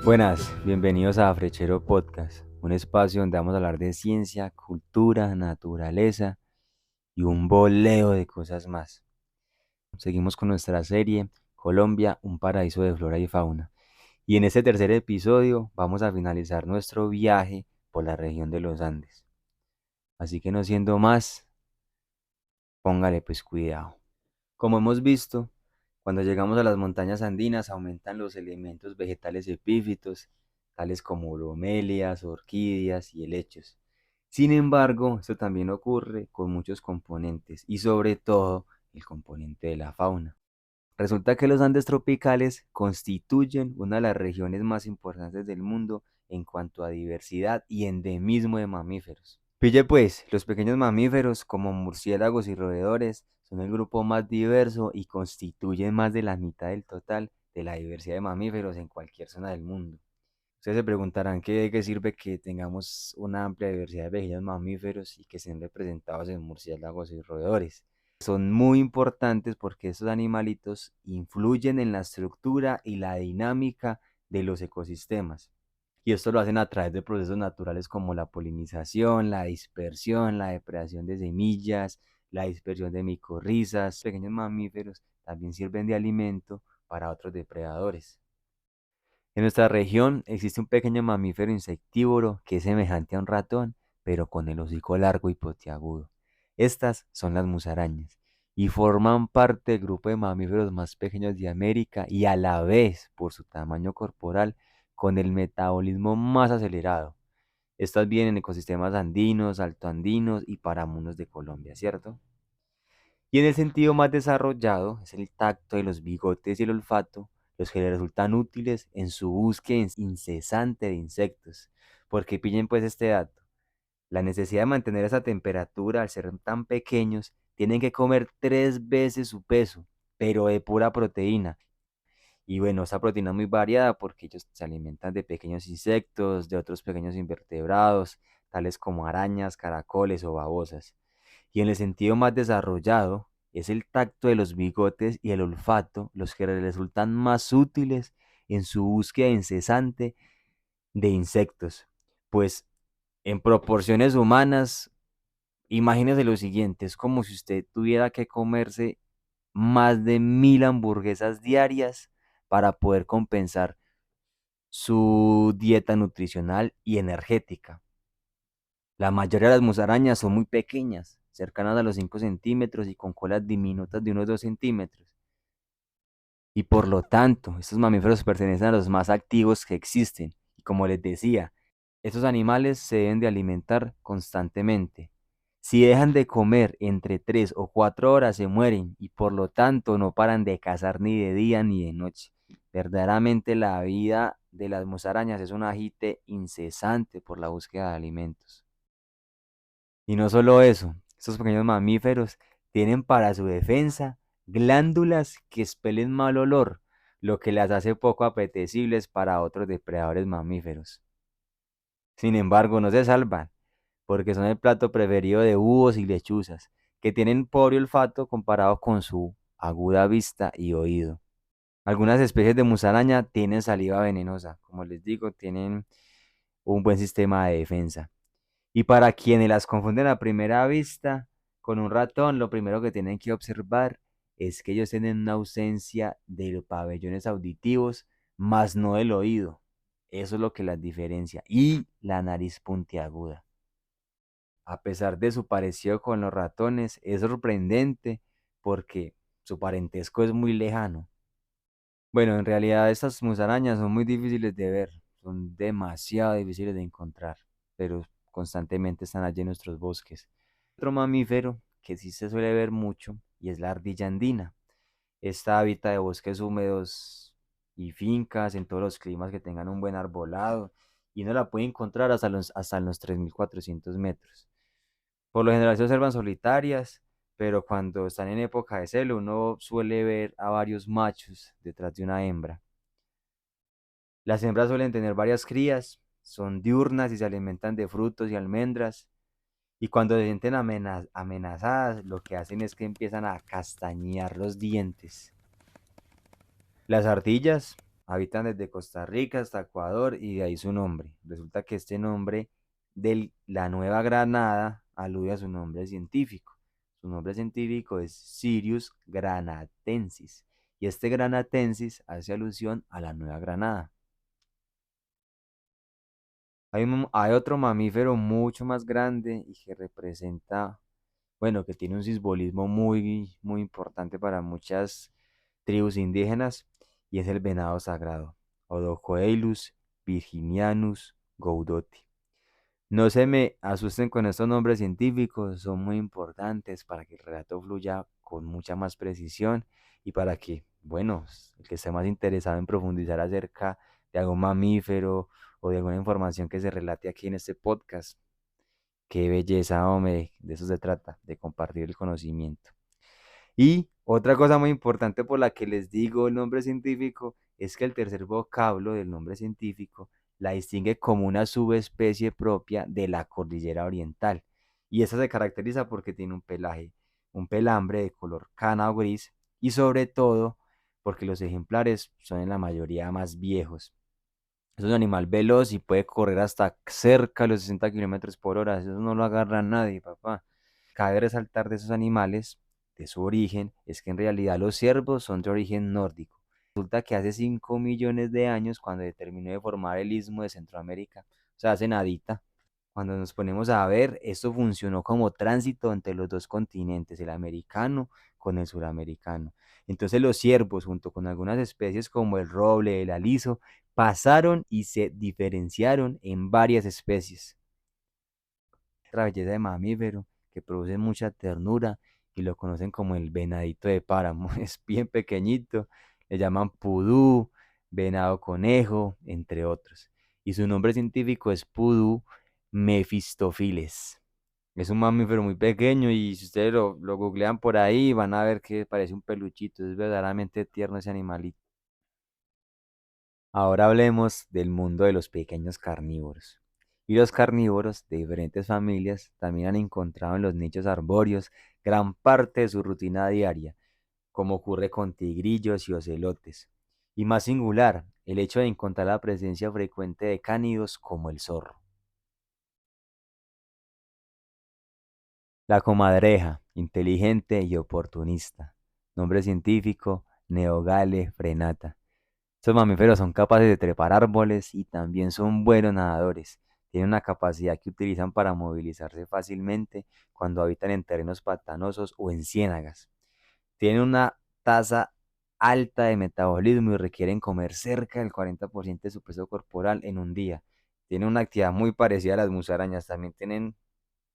Buenas, bienvenidos a Frechero Podcast, un espacio donde vamos a hablar de ciencia, cultura, naturaleza y un boleo de cosas más. Seguimos con nuestra serie Colombia, un paraíso de flora y fauna. Y en este tercer episodio vamos a finalizar nuestro viaje por la región de los Andes. Así que no siendo más, póngale pues cuidado. Como hemos visto, cuando llegamos a las montañas andinas aumentan los elementos vegetales epífitos, tales como bromelias, orquídeas y helechos. Sin embargo, esto también ocurre con muchos componentes y sobre todo el componente de la fauna. Resulta que los Andes tropicales constituyen una de las regiones más importantes del mundo en cuanto a diversidad y endemismo de mamíferos. Pille pues, los pequeños mamíferos como murciélagos y roedores son el grupo más diverso y constituyen más de la mitad del total de la diversidad de mamíferos en cualquier zona del mundo. Ustedes se preguntarán de qué sirve que tengamos una amplia diversidad de pequeños mamíferos y que estén representados en murciélagos y roedores. Son muy importantes porque estos animalitos influyen en la estructura y la dinámica de los ecosistemas. Y esto lo hacen a través de procesos naturales como la polinización, la dispersión, la depredación de semillas, la dispersión de micorrizas. Pequeños mamíferos también sirven de alimento para otros depredadores. En nuestra región existe un pequeño mamífero insectívoro que es semejante a un ratón, pero con el hocico largo y puntiagudo. Estas son las musarañas y forman parte del grupo de mamíferos más pequeños de América y a la vez, por su tamaño corporal, con el metabolismo más acelerado. Estas viven en ecosistemas andinos, altoandinos y paramunos de Colombia, ¿cierto? Y en el sentido más desarrollado es el tacto de los bigotes y el olfato, los que le resultan útiles en su búsqueda incesante de insectos. Porque pillen pues este dato. La necesidad de mantener esa temperatura al ser tan pequeños, tienen que comer 3 veces su peso, pero de pura proteína. Y bueno, esa proteína es muy variada porque ellos se alimentan de pequeños insectos, de otros pequeños invertebrados, tales como arañas, caracoles o babosas. Y en el sentido más desarrollado, es el tacto de los bigotes y el olfato los que le resultan más útiles en su búsqueda incesante de insectos. Pues en proporciones humanas, imagínese lo siguiente, es como si usted tuviera que comerse más de 1000 hamburguesas diarias para poder compensar su dieta nutricional y energética. La mayoría de las musarañas son muy pequeñas, cercanas a los 5 centímetros y con colas diminutas de unos 2 centímetros. Y por lo tanto, estos mamíferos pertenecen a los más activos que existen. Y como les decía, estos animales se deben de alimentar constantemente. Si dejan de comer entre 3 o 4 horas se mueren y por lo tanto no paran de cazar ni de día ni de noche. Verdaderamente la vida de las musarañas es un agite incesante por la búsqueda de alimentos. Y no solo eso, estos pequeños mamíferos tienen para su defensa glándulas que expelen mal olor, lo que las hace poco apetecibles para otros depredadores mamíferos. Sin embargo, no se salvan, porque son el plato preferido de búhos y lechuzas, que tienen pobre olfato comparado con su aguda vista y oído. Algunas especies de musaraña tienen saliva venenosa, como les digo, tienen un buen sistema de defensa. Y para quienes las confunden a primera vista con un ratón, lo primero que tienen que observar es que ellos tienen una ausencia de los pabellones auditivos, más no del oído. Eso es lo que las diferencia. Y la nariz puntiaguda. A pesar de su parecido con los ratones, es sorprendente porque su parentesco es muy lejano. Bueno, en realidad estas musarañas son muy difíciles de ver, son demasiado difíciles de encontrar, pero constantemente están allí en nuestros bosques. Otro mamífero que sí se suele ver mucho y es la ardilla andina. Esta habita de bosques húmedos y fincas en todos los climas que tengan un buen arbolado y uno la puede encontrar hasta los 3400 metros. Por lo general se observan solitarias, pero cuando están en época de celo uno suele ver a varios machos detrás de una hembra. Las hembras suelen tener varias crías, son diurnas y se alimentan de frutos y almendras. Y cuando se sienten amenazadas, lo que hacen es que empiezan a castañear los dientes. Las ardillas Habitan desde Costa Rica hasta Ecuador y de ahí su nombre. Resulta que este nombre de la Nueva Granada alude a su nombre científico. Su nombre científico es Sirius granatensis y este granatensis hace alusión a la Nueva Granada. Hay otro mamífero mucho más grande y que representa, bueno, que tiene un simbolismo muy importante para muchas tribus indígenas y es el venado sagrado, Odocoelus virginianus goudoti. No se me asusten con estos nombres científicos, son muy importantes para que el relato fluya con mucha más precisión y para que, bueno, el que esté más interesado en profundizar acerca de algún mamífero o de alguna información que se relate aquí en este podcast, qué belleza, hombre, de eso se trata, de compartir el conocimiento. Y otra cosa muy importante por la que les digo el nombre científico es que el tercer vocablo del nombre científico la distingue como una subespecie propia de la cordillera oriental. Y esa se caracteriza porque tiene un pelaje, un pelambre de color cana o gris y sobre todo porque los ejemplares son en la mayoría más viejos. Es un animal veloz y puede correr hasta cerca de los 60 kilómetros por hora. Eso no lo agarra nadie, papá. Cabe resaltar de esos animales, de su origen, es que en realidad los ciervos son de origen nórdico. Resulta que hace 5 millones de años, cuando se terminó de formar el istmo de Centroamérica, o sea, hace nadita, cuando nos ponemos a ver, esto funcionó como tránsito entre los dos continentes, el americano con el suramericano. Entonces los ciervos, junto con algunas especies como el roble, el aliso, pasaron y se diferenciaron en varias especies. Otra belleza de mamífero que produce mucha ternura y lo conocen como el venadito de páramo. Es bien pequeñito, le llaman pudú, venado conejo, entre otros. Y su nombre científico es Pudú mephistophiles. Es un mamífero muy pequeño y si ustedes lo googlean por ahí van a ver que parece un peluchito. Es verdaderamente tierno ese animalito. Ahora hablemos del mundo de los pequeños carnívoros. Y los carnívoros de diferentes familias también han encontrado en los nichos arbóreos gran parte de su rutina diaria, como ocurre con tigrillos y ocelotes. Y más singular, el hecho de encontrar la presencia frecuente de cánidos como el zorro. La comadreja, inteligente y oportunista. Nombre científico, Neogale frenata. Estos mamíferos son capaces de trepar árboles y también son buenos nadadores. Tienen una capacidad que utilizan para movilizarse fácilmente cuando habitan en terrenos pantanosos o en ciénagas. Tienen una tasa alta de metabolismo y requieren comer cerca del 40% de su peso corporal en un día. Tienen una actividad muy parecida a las musarañas. También tienen,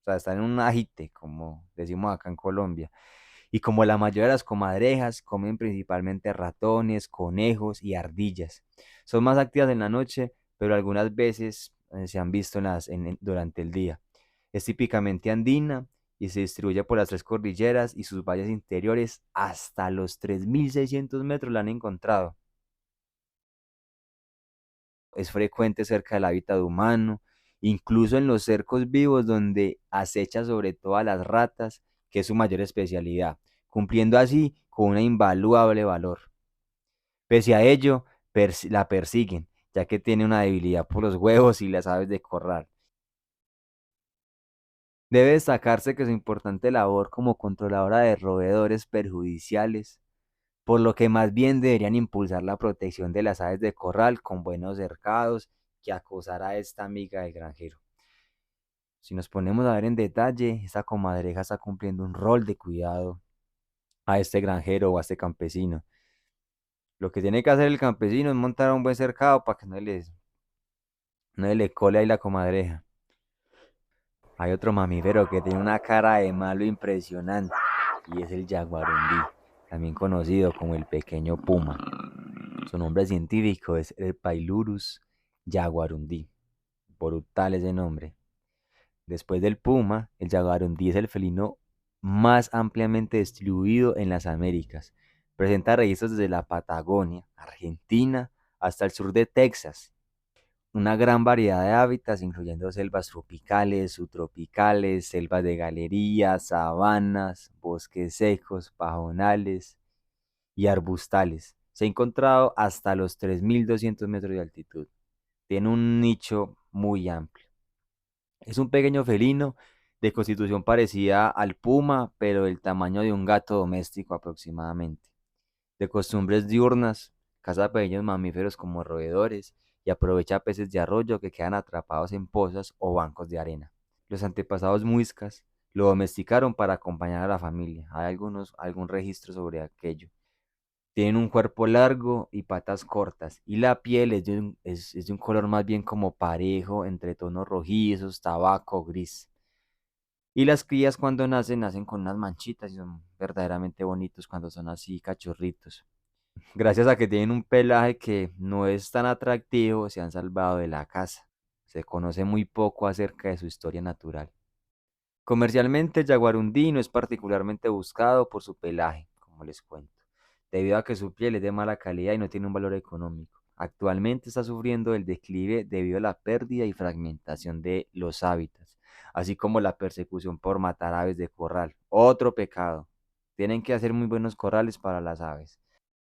o sea, están en un agite, como decimos acá en Colombia. Y como la mayoría de las comadrejas comen principalmente ratones, conejos y ardillas. Son más activas en la noche, pero algunas veces se han visto durante el día. Es típicamente andina y se distribuye por las tres cordilleras y sus valles interiores hasta los 3.600 metros la han encontrado. Es frecuente cerca del hábitat humano, incluso en los cercos vivos donde acecha sobre todas las ratas, que es su mayor especialidad, cumpliendo así con un invaluable valor. Pese a ello, la persiguen, ya que tiene una debilidad por los huevos y las aves de corral. Debe destacarse que su importante labor como controladora de roedores perjudiciales, por lo que más bien deberían impulsar la protección de las aves de corral con buenos cercados que acosar a esta amiga del granjero. Si nos ponemos a ver en detalle, esta comadreja está cumpliendo un rol de cuidado a este granjero o a este campesino. Lo que tiene que hacer el campesino es montar un buen cercado para que no le cole ahí la comadreja. Hay otro mamífero que tiene una cara de malo impresionante y es el jaguarundí, también conocido como el pequeño puma. Su nombre científico es el Pailurus jaguarundi. Brutal ese nombre. Después del puma, el jaguarundí es el felino más ampliamente distribuido en las Américas. Presenta registros desde la Patagonia, Argentina, hasta el sur de Texas. Una gran variedad de hábitats, incluyendo selvas tropicales, subtropicales, selvas de galería, sabanas, bosques secos, pajonales y arbustales. Se ha encontrado hasta los 3.200 metros de altitud. Tiene un nicho muy amplio. Es un pequeño felino de constitución parecida al puma, pero del tamaño de un gato doméstico aproximadamente. De costumbres diurnas, caza pequeños mamíferos como roedores y aprovecha peces de arroyo que quedan atrapados en pozas o bancos de arena. Los antepasados muiscas lo domesticaron para acompañar a la familia. Hay algún registro sobre aquello. Tienen un cuerpo largo y patas cortas, y la piel es de un color más bien como parejo, entre tonos rojizos, tabaco, gris. Y las crías cuando nacen con unas manchitas y son verdaderamente bonitos cuando son así cachorritos. Gracias a que tienen un pelaje que no es tan atractivo, se han salvado de la caza. Se conoce muy poco acerca de su historia natural. Comercialmente, el jaguarundí no es particularmente buscado por su pelaje, como les cuento, debido a que su piel es de mala calidad y no tiene un valor económico. Actualmente está sufriendo el declive debido a la pérdida y fragmentación de los hábitats, así como la persecución por matar aves de corral. Otro pecado. Tienen que hacer muy buenos corrales para las aves.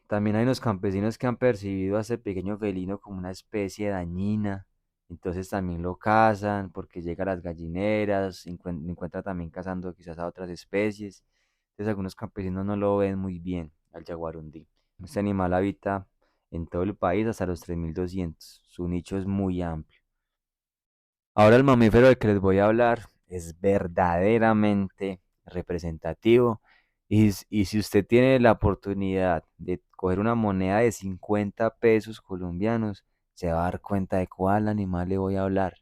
También hay unos campesinos que han percibido a este pequeño felino como una especie dañina, entonces también lo cazan porque llega a las gallineras, encuentra también cazando quizás a otras especies. Entonces algunos campesinos no lo ven muy bien al jaguarundí. Este animal habita en todo el país hasta los 3.200. Su nicho es muy amplio. Ahora el mamífero del que les voy a hablar es verdaderamente representativo y si usted tiene la oportunidad de coger una moneda de 50 pesos colombianos, se va a dar cuenta de cuál animal le voy a hablar.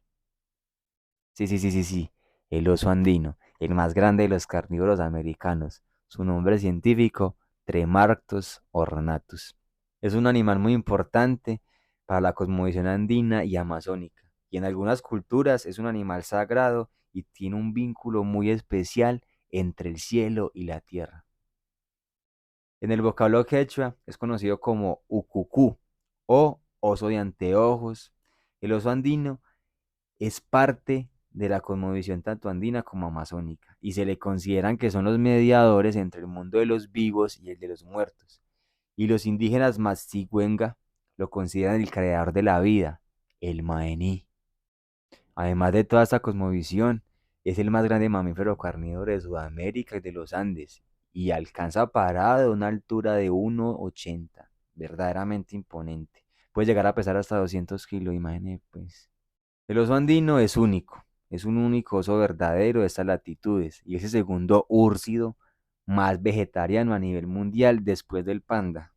Sí, sí, sí, sí, sí, el oso andino, el más grande de los carnívoros americanos. Su nombre científico, Tremarctos ornatus. Es un animal muy importante para la cosmovisión andina y amazónica, y en algunas culturas es un animal sagrado y tiene un vínculo muy especial entre el cielo y la tierra. En el vocablo quechua es conocido como ucucú o oso de anteojos. El oso andino es parte de la cosmovisión tanto andina como amazónica, y se le consideran que son los mediadores entre el mundo de los vivos y el de los muertos. Y los indígenas Mastigüenga lo consideran el creador de la vida, el Maení. Además de toda esta cosmovisión, es el más grande mamífero carnívoro de Sudamérica y de los Andes, y alcanza parado a una altura de 1,80, verdaderamente imponente. Puede llegar a pesar hasta 200 kilos, imagínate pues. El oso andino es un único oso verdadero de estas latitudes y es el segundo úrsido más vegetariano a nivel mundial después del panda.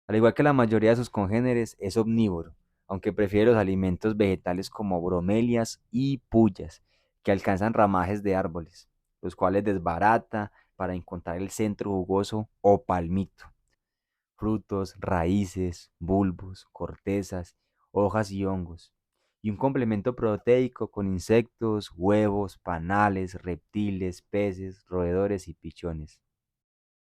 Al igual que la mayoría de sus congéneres, es omnívoro, aunque prefiere los alimentos vegetales como bromelias y pullas, que alcanzan ramajes de árboles, los cuales desbarata para encontrar el centro jugoso o palmito. Frutos, raíces, bulbos, cortezas, hojas y hongos, y un complemento proteico con insectos, huevos, panales, reptiles, peces, roedores y pichones.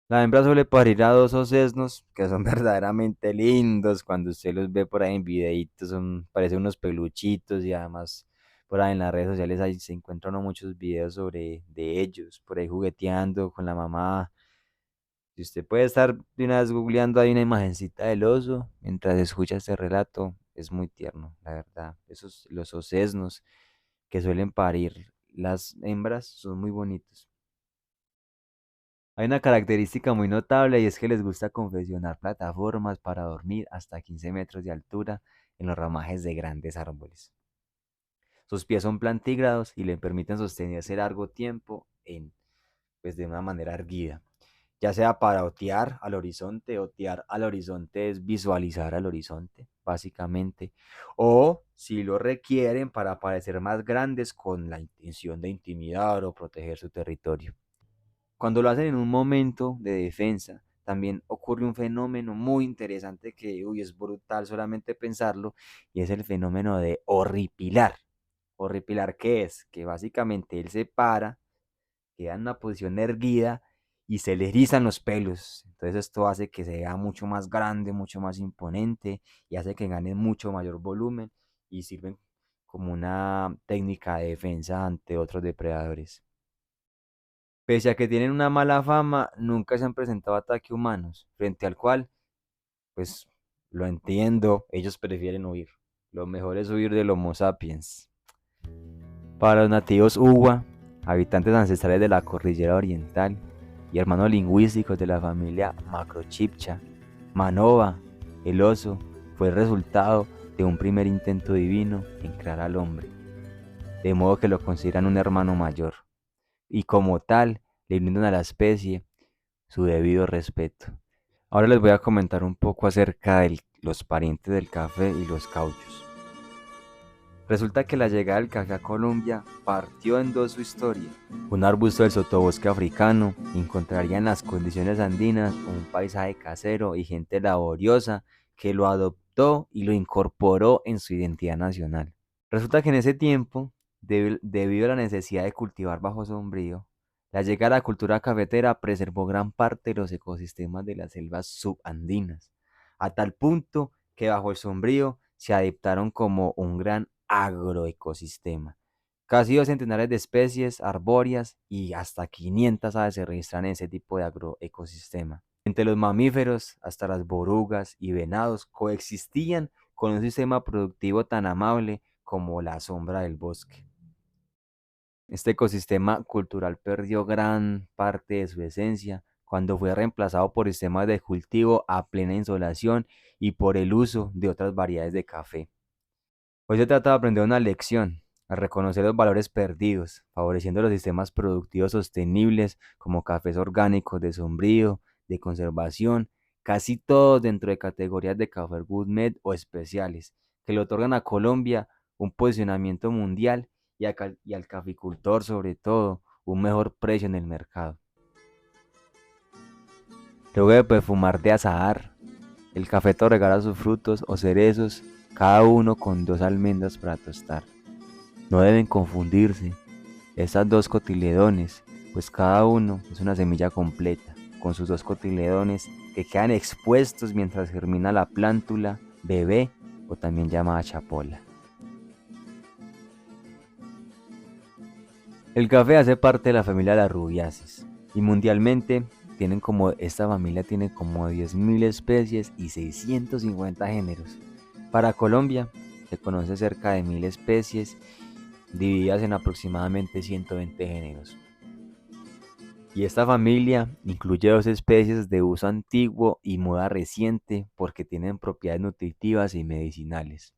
La hembra suele parir a dos o sesnos que son verdaderamente lindos cuando usted los ve por ahí en videitos, parecen unos peluchitos y además por ahí en las redes sociales ahí se encuentran muchos videos sobre de ellos, por ahí jugueteando con la mamá. Si usted puede estar de una vez googleando ahí una imagencita del oso mientras escucha este relato, es muy tierno, la verdad. Los osesnos que suelen parir las hembras son muy bonitos. Hay una característica muy notable y es que les gusta confeccionar plataformas para dormir hasta 15 metros de altura en los ramajes de grandes árboles. Sus pies son plantígrados y le permiten sostenerse largo tiempo pues, de una manera erguida, ya sea para otear al horizonte. Otear al horizonte es visualizar al horizonte, básicamente, o si lo requieren para parecer más grandes con la intención de intimidar o proteger su territorio. Cuando lo hacen en un momento de defensa, también ocurre un fenómeno muy interesante que, uy, es brutal solamente pensarlo, y es el fenómeno de horripilar. ¿Horripilar qué es? Que básicamente él se para, queda en una posición erguida y se le erizan los pelos. Entonces esto hace que se vea mucho más grande, mucho más imponente y hace que gane mucho mayor volumen y sirven como una técnica de defensa ante otros depredadores. Pese a que tienen una mala fama, nunca se han presentado ataques humanos, frente al cual pues lo entiendo, ellos prefieren huir. Lo mejor es huir del Homo sapiens. Para los nativos Uwa, habitantes ancestrales de la cordillera oriental y hermanos lingüísticos de la familia Macrochipcha, Manova, el oso, fue el resultado de un primer intento divino en crear al hombre, de modo que lo consideran un hermano mayor, y como tal le brindan a la especie su debido respeto. Ahora les voy a comentar un poco acerca de los parientes del café y los cauchos. Resulta que la llegada del café a Colombia partió en dos su historia. Un arbusto del sotobosque africano encontraría en las condiciones andinas un paisaje casero y gente laboriosa que lo adoptó y lo incorporó en su identidad nacional. Resulta que en ese tiempo, debido a la necesidad de cultivar bajo sombrío, la llegada de la cultura cafetera preservó gran parte de los ecosistemas de las selvas subandinas, a tal punto que bajo el sombrío se adaptaron como un gran agroecosistema. Casi 2 centenares de especies arbóreas y hasta 500 aves se registran en ese tipo de agroecosistema. Entre los mamíferos, hasta las borugas y venados coexistían con un sistema productivo tan amable como la sombra del bosque. Este ecosistema cultural perdió gran parte de su esencia cuando fue reemplazado por sistemas de cultivo a plena insolación y por el uso de otras variedades de café. Hoy se trata de aprender una lección, a reconocer los valores perdidos, favoreciendo los sistemas productivos sostenibles como cafés orgánicos de sombrío, de conservación, casi todos dentro de categorías de café gourmet o especiales, que le otorgan a Colombia un posicionamiento mundial y al caficultor sobre todo un mejor precio en el mercado. Luego de perfumar de azahar, el cafeto regala sus frutos o cerezos, cada uno con 2 almendras para tostar. No deben confundirse estas dos cotiledones, pues cada uno es una semilla completa, con sus 2 cotiledones que quedan expuestos mientras germina la plántula bebé o también llamada chapola. El café hace parte de la familia de las rubiáceas y mundialmente esta familia tiene como 10.000 especies y 650 géneros. Para Colombia se conoce cerca de 1.000 especies divididas en aproximadamente 120 géneros. Y esta familia incluye 2 especies de uso antiguo y moda reciente porque tienen propiedades nutritivas y medicinales.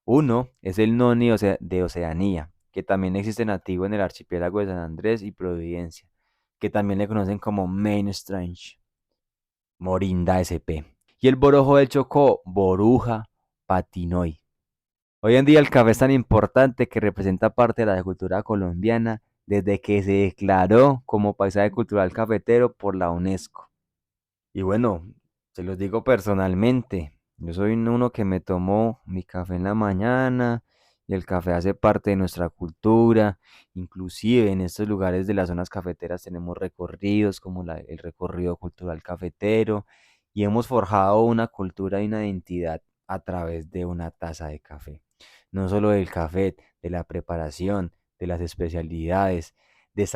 Uno es el noni de Oceanía, que también existe nativo en el archipiélago de San Andrés y Providencia, que también le conocen como Main Strange, Morinda sp. Y el borojo del Chocó, Boruja patinoi. Hoy en día el café es tan importante que representa parte de la cultura colombiana desde que se declaró como paisaje cultural cafetero por la UNESCO. Y bueno, se los digo personalmente, yo soy uno que me tomó mi café en la mañana y el café hace parte de nuestra cultura. Inclusive en estos lugares de las zonas cafeteras tenemos recorridos como el recorrido cultural cafetero y hemos forjado una cultura y una identidad a través de una taza de café. No solo del café, de la preparación, de las especialidades, de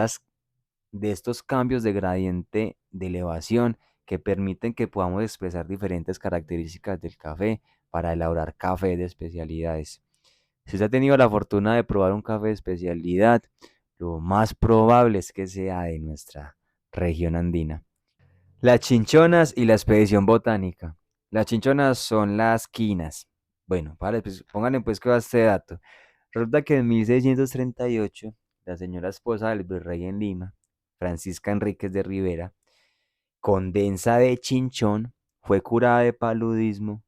de estos cambios de gradiente de elevación que permiten que podamos expresar diferentes características del café para elaborar café de especialidades. Si usted ha tenido la fortuna de probar un café de especialidad, lo más probable es que sea de nuestra región andina. Las chinchonas y la expedición botánica. Las chinchonas son las quinas. Bueno, vale, pues pónganle pues que va este dato. Resulta que en 1638, la señora esposa del virrey en Lima, Francisca Enríquez de Rivera, Condensa de Chinchón, fue curada de paludismo,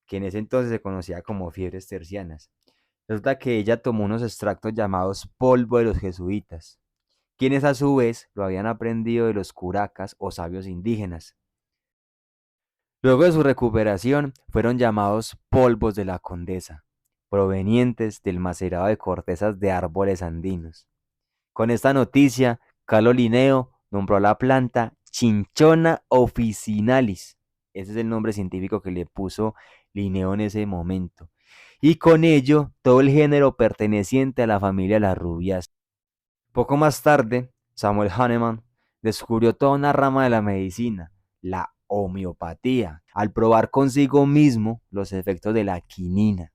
que en ese entonces se conocía como fiebres tercianas. Resulta que ella tomó unos extractos llamados polvo de los jesuitas, quienes a su vez lo habían aprendido de los curacas o sabios indígenas. Luego de su recuperación, fueron llamados polvos de la condesa, provenientes del macerado de cortezas de árboles andinos. Con esta noticia, Carlos Linneo nombró a la planta Cinchona officinalis. Ese es el nombre científico que le puso Linneo en ese momento. Y con ello, todo el género perteneciente a la familia de las rubias. Poco más tarde, Samuel Hahnemann descubrió toda una rama de la medicina, la homeopatía, al probar consigo mismo los efectos de la quinina.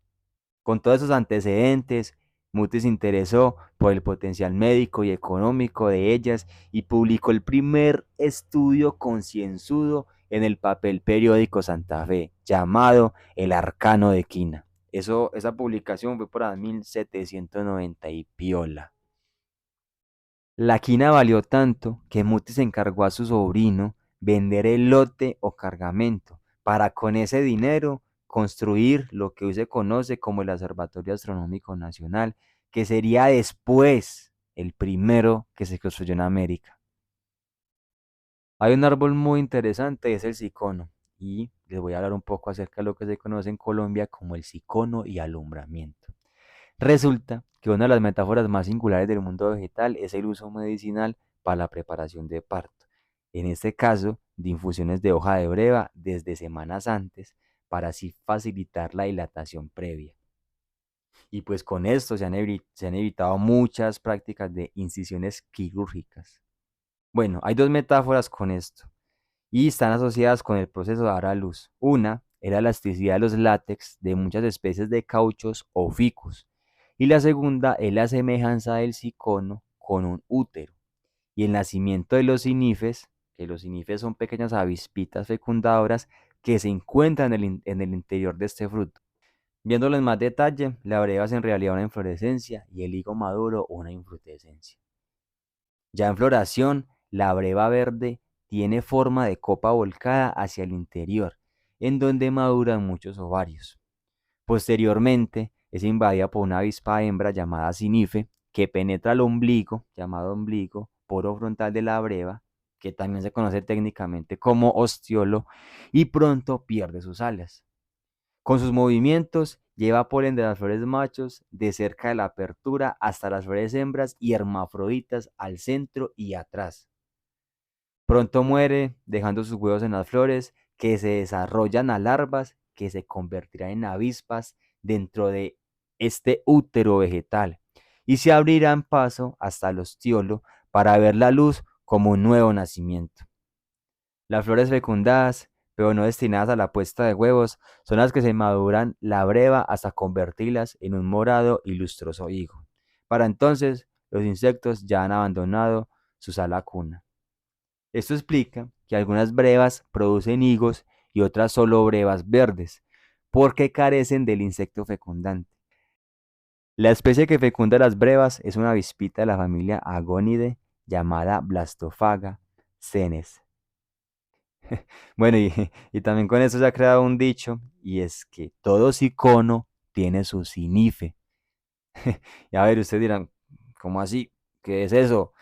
Con todos esos antecedentes, Mutis se interesó por el potencial médico y económico de ellas y publicó el primer estudio concienzudo en el papel periódico Santa Fe, llamado El Arcano de Quina. Esa publicación fue por 1790 y piola. La quina valió tanto que Mutis encargó a su sobrino vender el lote o cargamento para con ese dinero construir lo que hoy se conoce como el Observatorio Astronómico Nacional, que sería después el primero que se construyó en América. Hay un árbol muy interesante, es el cicono, y les voy a hablar un poco acerca de lo que se conoce en Colombia como el cicono y alumbramiento. Resulta que una de las metáforas más singulares del mundo vegetal es el uso medicinal para la preparación de parto. En este caso, de infusiones de hoja de breva desde semanas antes para así facilitar la dilatación previa. Y pues con esto se han evitado muchas prácticas de incisiones quirúrgicas. Bueno, hay dos metáforas con esto y están asociadas con el proceso de dar a luz. Una es la elasticidad de los látex de muchas especies de cauchos o ficus, y la segunda es la semejanza del cicono con un útero y el nacimiento de los sinifes, que los sinifes son pequeñas avispitas fecundadoras que se encuentran en el interior de este fruto. Viéndolo en más detalle, la breva es en realidad una inflorescencia y el higo maduro una infrutescencia. Ya en floración, la breva verde tiene forma de copa volcada hacia el interior, en donde maduran muchos ovarios. Posteriormente, es invadida por una avispa hembra llamada sinife, que penetra el ombligo, llamado ombligo, poro frontal de la breva, que también se conoce técnicamente como ostiolo, y pronto pierde sus alas. Con sus movimientos, lleva polen de las flores machos de cerca de la apertura hasta las flores hembras y hermafroditas al centro y atrás. Pronto muere, dejando sus huevos en las flores, que se desarrollan a larvas que se convertirán en avispas dentro de este útero vegetal y se abrirán paso hasta el ostiolo para ver la luz como un nuevo nacimiento. Las flores fecundadas, pero no destinadas a la puesta de huevos, son las que se maduran la breva hasta convertirlas en un morado y lustroso higo. Para entonces, los insectos ya han abandonado su sala cuna. Esto explica que algunas brevas producen higos y otras solo brevas verdes, porque carecen del insecto fecundante. La especie que fecunda las brevas es una avispita de la familia Agonidae llamada Blastofaga senes. Bueno, y también con esto se ha creado un dicho, y es que todo cicono tiene su sinife. Y a ver, ustedes dirán, ¿cómo así? ¿Qué es eso?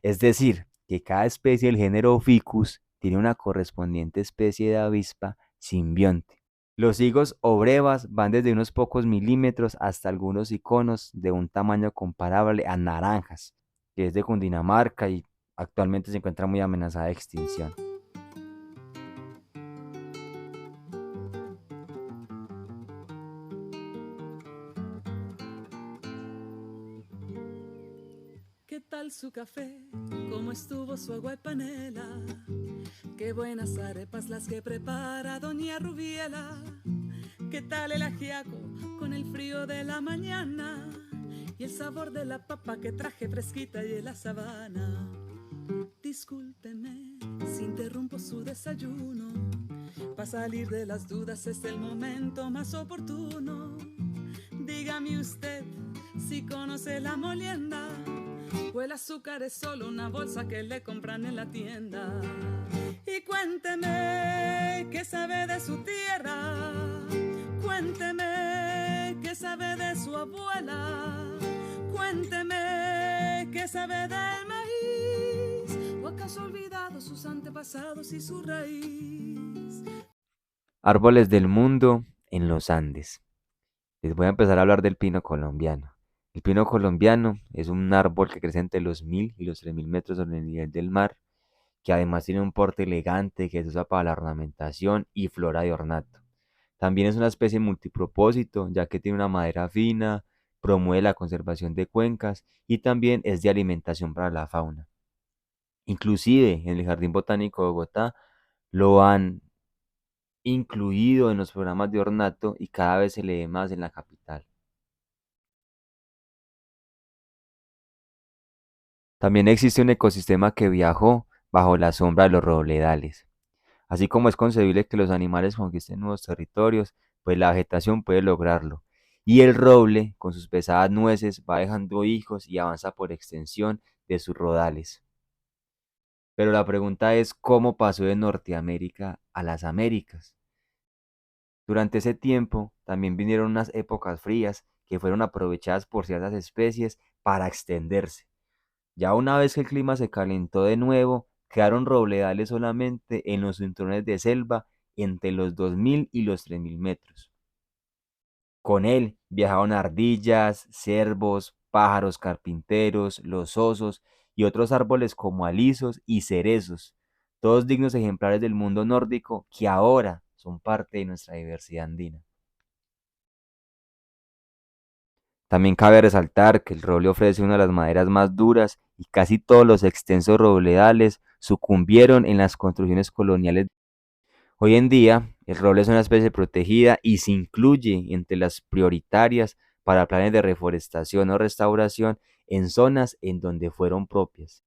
Es decir, que cada especie del género Ficus tiene una correspondiente especie de avispa simbionte. Los higos o brevas van desde unos pocos milímetros hasta algunos iconos de un tamaño comparable a naranjas, que es de Cundinamarca y actualmente se encuentra muy amenazada de extinción. ¿Qué tal su café? ¿Cómo estuvo su agua y panela? Qué buenas arepas las que prepara doña Rubiela. ¿Qué tal el ajiaco con el frío de la mañana? Y el sabor de la papa que traje fresquita y de la sabana. Discúlpeme si interrumpo su desayuno. Para salir de las dudas es el momento más oportuno. Dígame usted si conoce la molienda o el azúcar es solo una bolsa que le compran en la tienda. Y cuénteme qué sabe de su tierra, cuénteme qué sabe de su abuela, cuénteme qué sabe del maíz, o acaso ha olvidado sus antepasados y su raíz. Árboles del mundo en los Andes. Les voy a empezar a hablar del pino colombiano. El pino colombiano es un árbol que crece entre los 1000 y los 3000 metros sobre el nivel del mar, que además tiene un porte elegante que se usa para la ornamentación y flora de ornato. También es una especie multipropósito, ya que tiene una madera fina, promueve la conservación de cuencas y también es de alimentación para la fauna. Inclusive en el Jardín Botánico de Bogotá Lo han incluido en los programas de ornato y cada vez se lee más en la capital. También existe un ecosistema que viajó bajo la sombra de los robledales. Así como es concebible que los animales conquisten nuevos territorios, pues la vegetación puede lograrlo. Y el roble, con sus pesadas nueces, va dejando hijos y avanza por extensión de sus rodales. Pero la pregunta es, ¿cómo pasó de Norteamérica a las Américas? Durante ese tiempo también vinieron unas épocas frías que fueron aprovechadas por ciertas especies para extenderse. Ya una vez que el clima se calentó de nuevo, quedaron robledales solamente en los cinturones de selva entre los 2000 y los 3000 metros. Con él viajaban ardillas, ciervos, pájaros carpinteros, los osos y otros árboles como alisos y cerezos, todos dignos ejemplares del mundo nórdico que ahora son parte de nuestra diversidad andina. También cabe resaltar que el roble ofrece una de las maderas más duras y casi todos los extensos robledales sucumbieron en las construcciones coloniales. Hoy en día, el roble es una especie protegida y se incluye entre las prioritarias para planes de reforestación o restauración en zonas en donde fueron propias,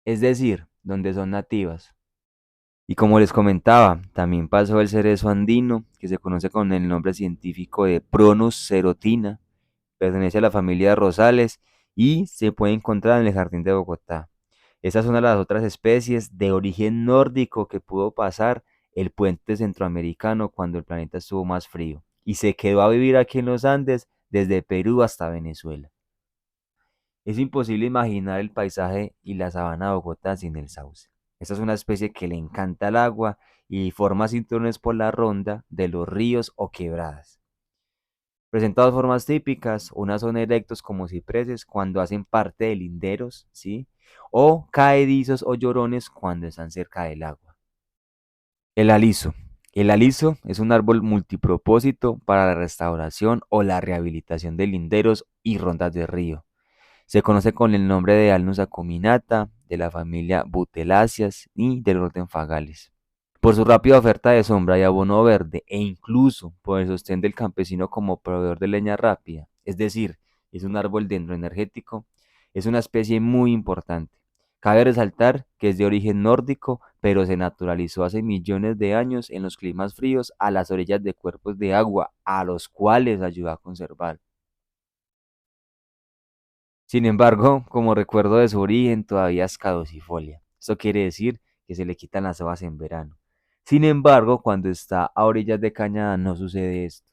es decir, donde son nativas. Y como les comentaba, también pasó el cerezo andino, que se conoce con el nombre científico de Pronus serotina, pertenece a la familia de Rosales y se puede encontrar en el Jardín de Bogotá. Esta es una de las otras especies de origen nórdico que pudo pasar el puente centroamericano cuando el planeta estuvo más frío y se quedó a vivir aquí en los Andes desde Perú hasta Venezuela. Es imposible imaginar el paisaje y la sabana de Bogotá sin el sauce. Esta es una especie que le encanta el agua y forma cinturones por la ronda de los ríos o quebradas. Presenta dos formas típicas, unas son erectos como cipreses cuando hacen parte de linderos, ¿sí? O caedizos o llorones cuando están cerca del agua. El aliso. El aliso es un árbol multipropósito para la restauración o la rehabilitación de linderos y rondas de río. Se conoce con el nombre de Alnus acuminata, de la familia Buteláceas y del orden Fagales. Por su rápida oferta de sombra y abono verde, e incluso por el sostén del campesino como proveedor de leña rápida, es decir, es un árbol dendroenergético, es una especie muy importante. Cabe resaltar que es de origen nórdico, pero se naturalizó hace millones de años en los climas fríos a las orillas de cuerpos de agua, a los cuales ayuda a conservar. Sin embargo, como recuerdo de su origen, todavía es caducifolia. Esto quiere decir que se le quitan las hojas en verano. Sin embargo, cuando está a orillas de cañada no sucede esto.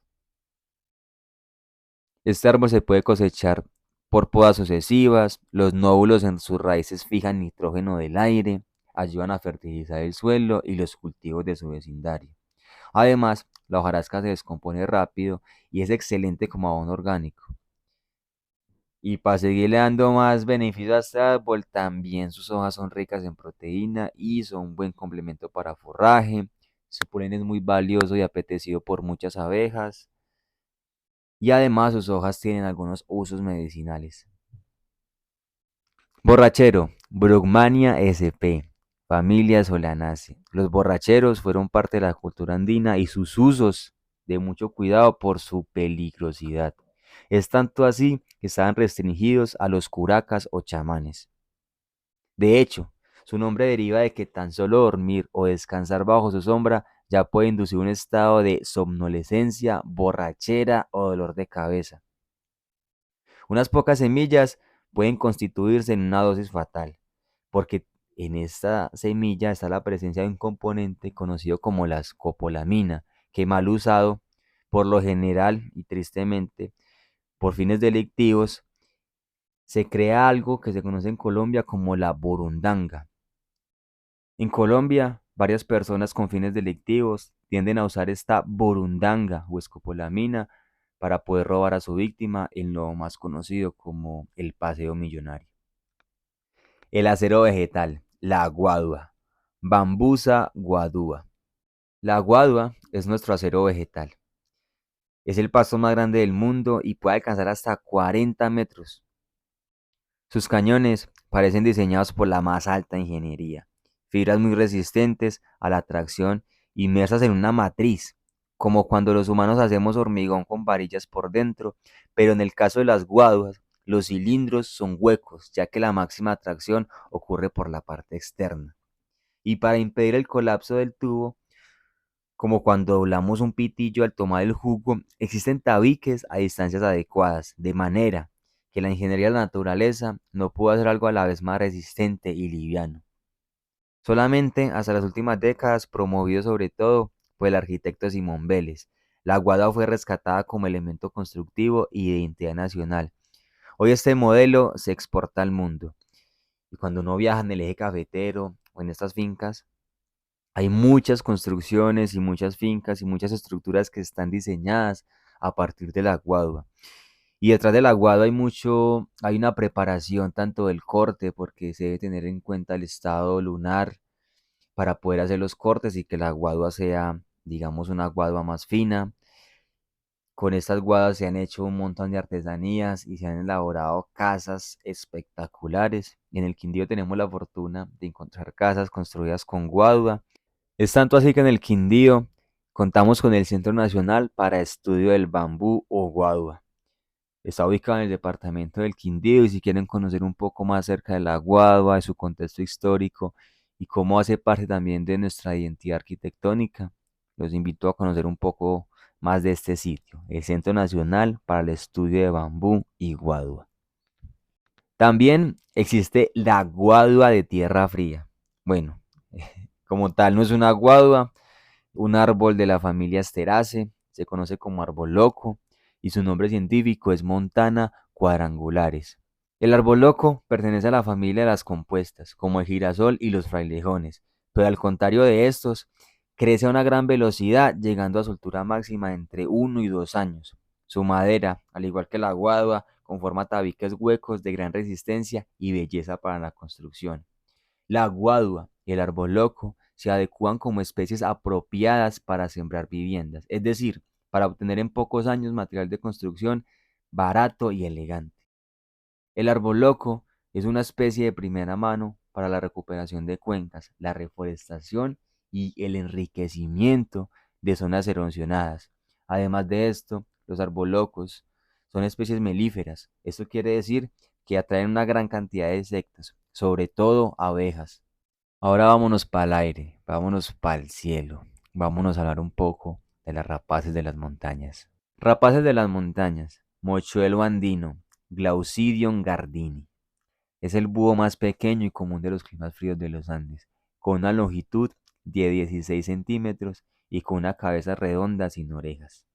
Este árbol se puede cosechar por podas sucesivas, los nódulos en sus raíces fijan nitrógeno del aire, ayudan a fertilizar el suelo y los cultivos de su vecindario. Además, la hojarasca se descompone rápido y es excelente como abono orgánico. Y para seguirle dando más beneficios a este árbol, también sus hojas son ricas en proteína y son un buen complemento para forraje. Su polen es muy valioso y apetecido por muchas abejas. Y además sus hojas tienen algunos usos medicinales. Borrachero, Brugmania sp. Familia Solanaceae. Los borracheros fueron parte de la cultura andina y sus usos de mucho cuidado por su peligrosidad. Es tanto así que estaban restringidos a los curacas o chamanes. De hecho, su nombre deriva de que tan solo dormir o descansar bajo su sombra ya puede inducir un estado de somnolencia, borrachera o dolor de cabeza. Unas pocas semillas pueden constituirse en una dosis fatal, porque en esta semilla está la presencia de un componente conocido como la escopolamina, que mal usado, por lo general y tristemente, por fines delictivos, se crea algo que se conoce en Colombia como la burundanga. En Colombia, varias personas con fines delictivos tienden a usar esta burundanga o escopolamina para poder robar a su víctima en lo más conocido como el paseo millonario. El acero vegetal, la guadua, Bambusa guadua. La guadua es nuestro acero vegetal. Es el pasto más grande del mundo y puede alcanzar hasta 40 metros. Sus cañones parecen diseñados por la más alta ingeniería. fibras muy resistentes a la tracción, inmersas en una matriz, como cuando los humanos hacemos hormigón con varillas por dentro, pero en el caso de las guaduas, los cilindros son huecos, ya que la máxima tracción ocurre por la parte externa. Y para impedir el colapso del tubo, como cuando doblamos un pitillo al tomar el jugo, existen tabiques a distancias adecuadas, de manera que la ingeniería de la naturaleza no pudo hacer algo a la vez más resistente y liviano. Solamente hasta las últimas décadas, promovido sobre todo por el arquitecto Simón Vélez, la guada fue rescatada como elemento constructivo y de identidad nacional. Hoy este modelo se exporta al mundo. Y cuando uno viaja en el eje cafetero o en estas fincas, hay muchas construcciones y muchas fincas y muchas estructuras que están diseñadas a partir de la guadua. Y detrás del aguado hay una preparación tanto del corte, porque se debe tener en cuenta el estado lunar para poder hacer los cortes y que la guadua sea, digamos, una guadua más fina. Con estas guadas se han hecho un montón de artesanías y se han elaborado casas espectaculares. En el Quindío tenemos la fortuna de encontrar casas construidas con guadua. Es tanto así que en el Quindío contamos con el Centro Nacional para Estudio del Bambú o Guadua. Está ubicado en el departamento del Quindío y si quieren conocer un poco más acerca de la guadua, de su contexto histórico y cómo hace parte también de nuestra identidad arquitectónica, los invito a conocer un poco más de este sitio, el Centro Nacional para el Estudio de Bambú y Guadua. También existe la guadua de tierra fría. Bueno, como tal no es una guadua, un árbol de la familia Asteraceae, se conoce como árbol loco y su nombre científico es Montana quadrangulares. El árbol loco pertenece a la familia de las compuestas, como el girasol y los frailejones, pero al contrario de estos, crece a una gran velocidad, llegando a su altura máxima entre 1 y 2 años. Su madera, al igual que la guadua, conforma tabiques huecos de gran resistencia y belleza para la construcción. La guadua y el árbol loco se adecúan como especies apropiadas para sembrar viviendas, es decir, para obtener en pocos años material de construcción barato y elegante. El árbol loco es una especie de primera mano para la recuperación de cuencas, la reforestación y el enriquecimiento de zonas erosionadas. Además de esto, los arbolocos son especies melíferas. Esto quiere decir que atraen una gran cantidad de insectos, sobre todo abejas. Ahora vámonos para el aire, vámonos para el cielo, vámonos a hablar un poco de las rapaces de las montañas. Rapaces de las montañas, mochuelo andino, Glaucidium gardini. Es el búho más pequeño y común de los climas fríos de los Andes, con una longitud de 16 centímetros y con una cabeza redonda sin orejas.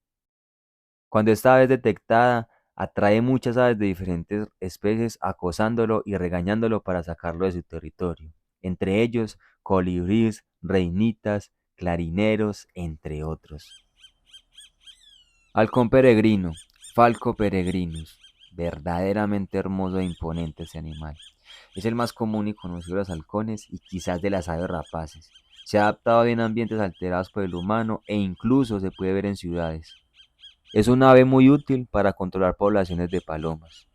Cuando esta ave es detectada, atrae muchas aves de diferentes especies acosándolo y regañándolo para sacarlo de su territorio, entre ellos colibríes, reinitas, clarineros, entre otros. Halcón peregrino, Falco peregrinus, verdaderamente hermoso e imponente ese animal. Es el más común y conocido de los halcones y quizás de las aves rapaces. Se ha adaptado bien a ambientes alterados por el humano e incluso se puede ver en ciudades. Es un ave muy útil para controlar poblaciones de palomas.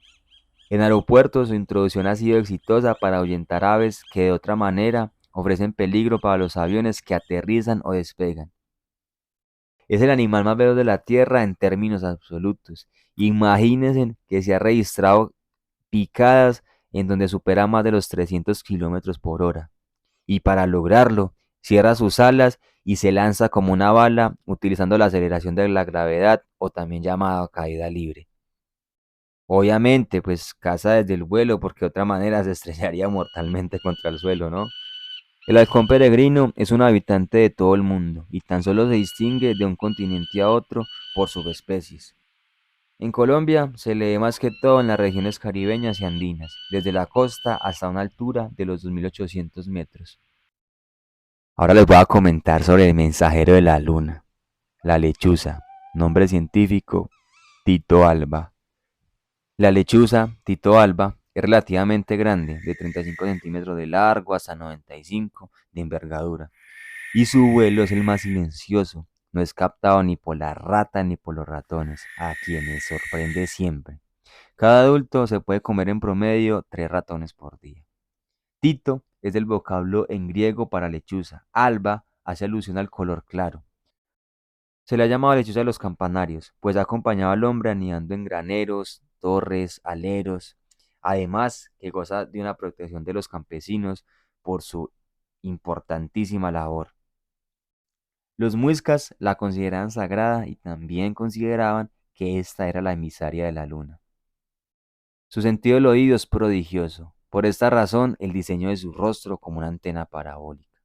En aeropuertos su introducción ha sido exitosa para ahuyentar aves que de otra manera ofrecen peligro para los aviones que aterrizan o despegan. Es el animal más veloz de la Tierra en términos absolutos. Imagínense que se ha registrado picadas en donde supera más de los 300 kilómetros por hora. Y para lograrlo, cierra sus alas y se lanza como una bala utilizando la aceleración de la gravedad o también llamada caída libre. Obviamente, pues caza desde el vuelo porque de otra manera se estrellaría mortalmente contra el suelo, ¿no? El halcón peregrino es un habitante de todo el mundo y tan solo se distingue de un continente a otro por subespecies. En Colombia se le ve más que todo en las regiones caribeñas y andinas, desde la costa hasta una altura de los 2800 metros. Ahora les voy a comentar sobre el mensajero de la luna, la lechuza, nombre científico Tito alba. La lechuza Tito alba es relativamente grande, de 35 centímetros de largo hasta 95 de envergadura, y su vuelo es el más silencioso, no es captado ni por la rata ni por los ratones, a quienes sorprende siempre. Cada adulto se puede comer en promedio 3 ratones por día. Tito es del vocablo en griego para lechuza. Alba hace alusión al color claro. Se le ha llamado lechuza de los campanarios, pues ha acompañado al hombre anidando en graneros, torres, aleros. Además, que goza de una protección de los campesinos por su importantísima labor. Los muiscas la consideraban sagrada y también consideraban que esta era la emisaria de la luna. Su sentido del oído es prodigioso. Por esta razón, el diseño de su rostro como una antena parabólica,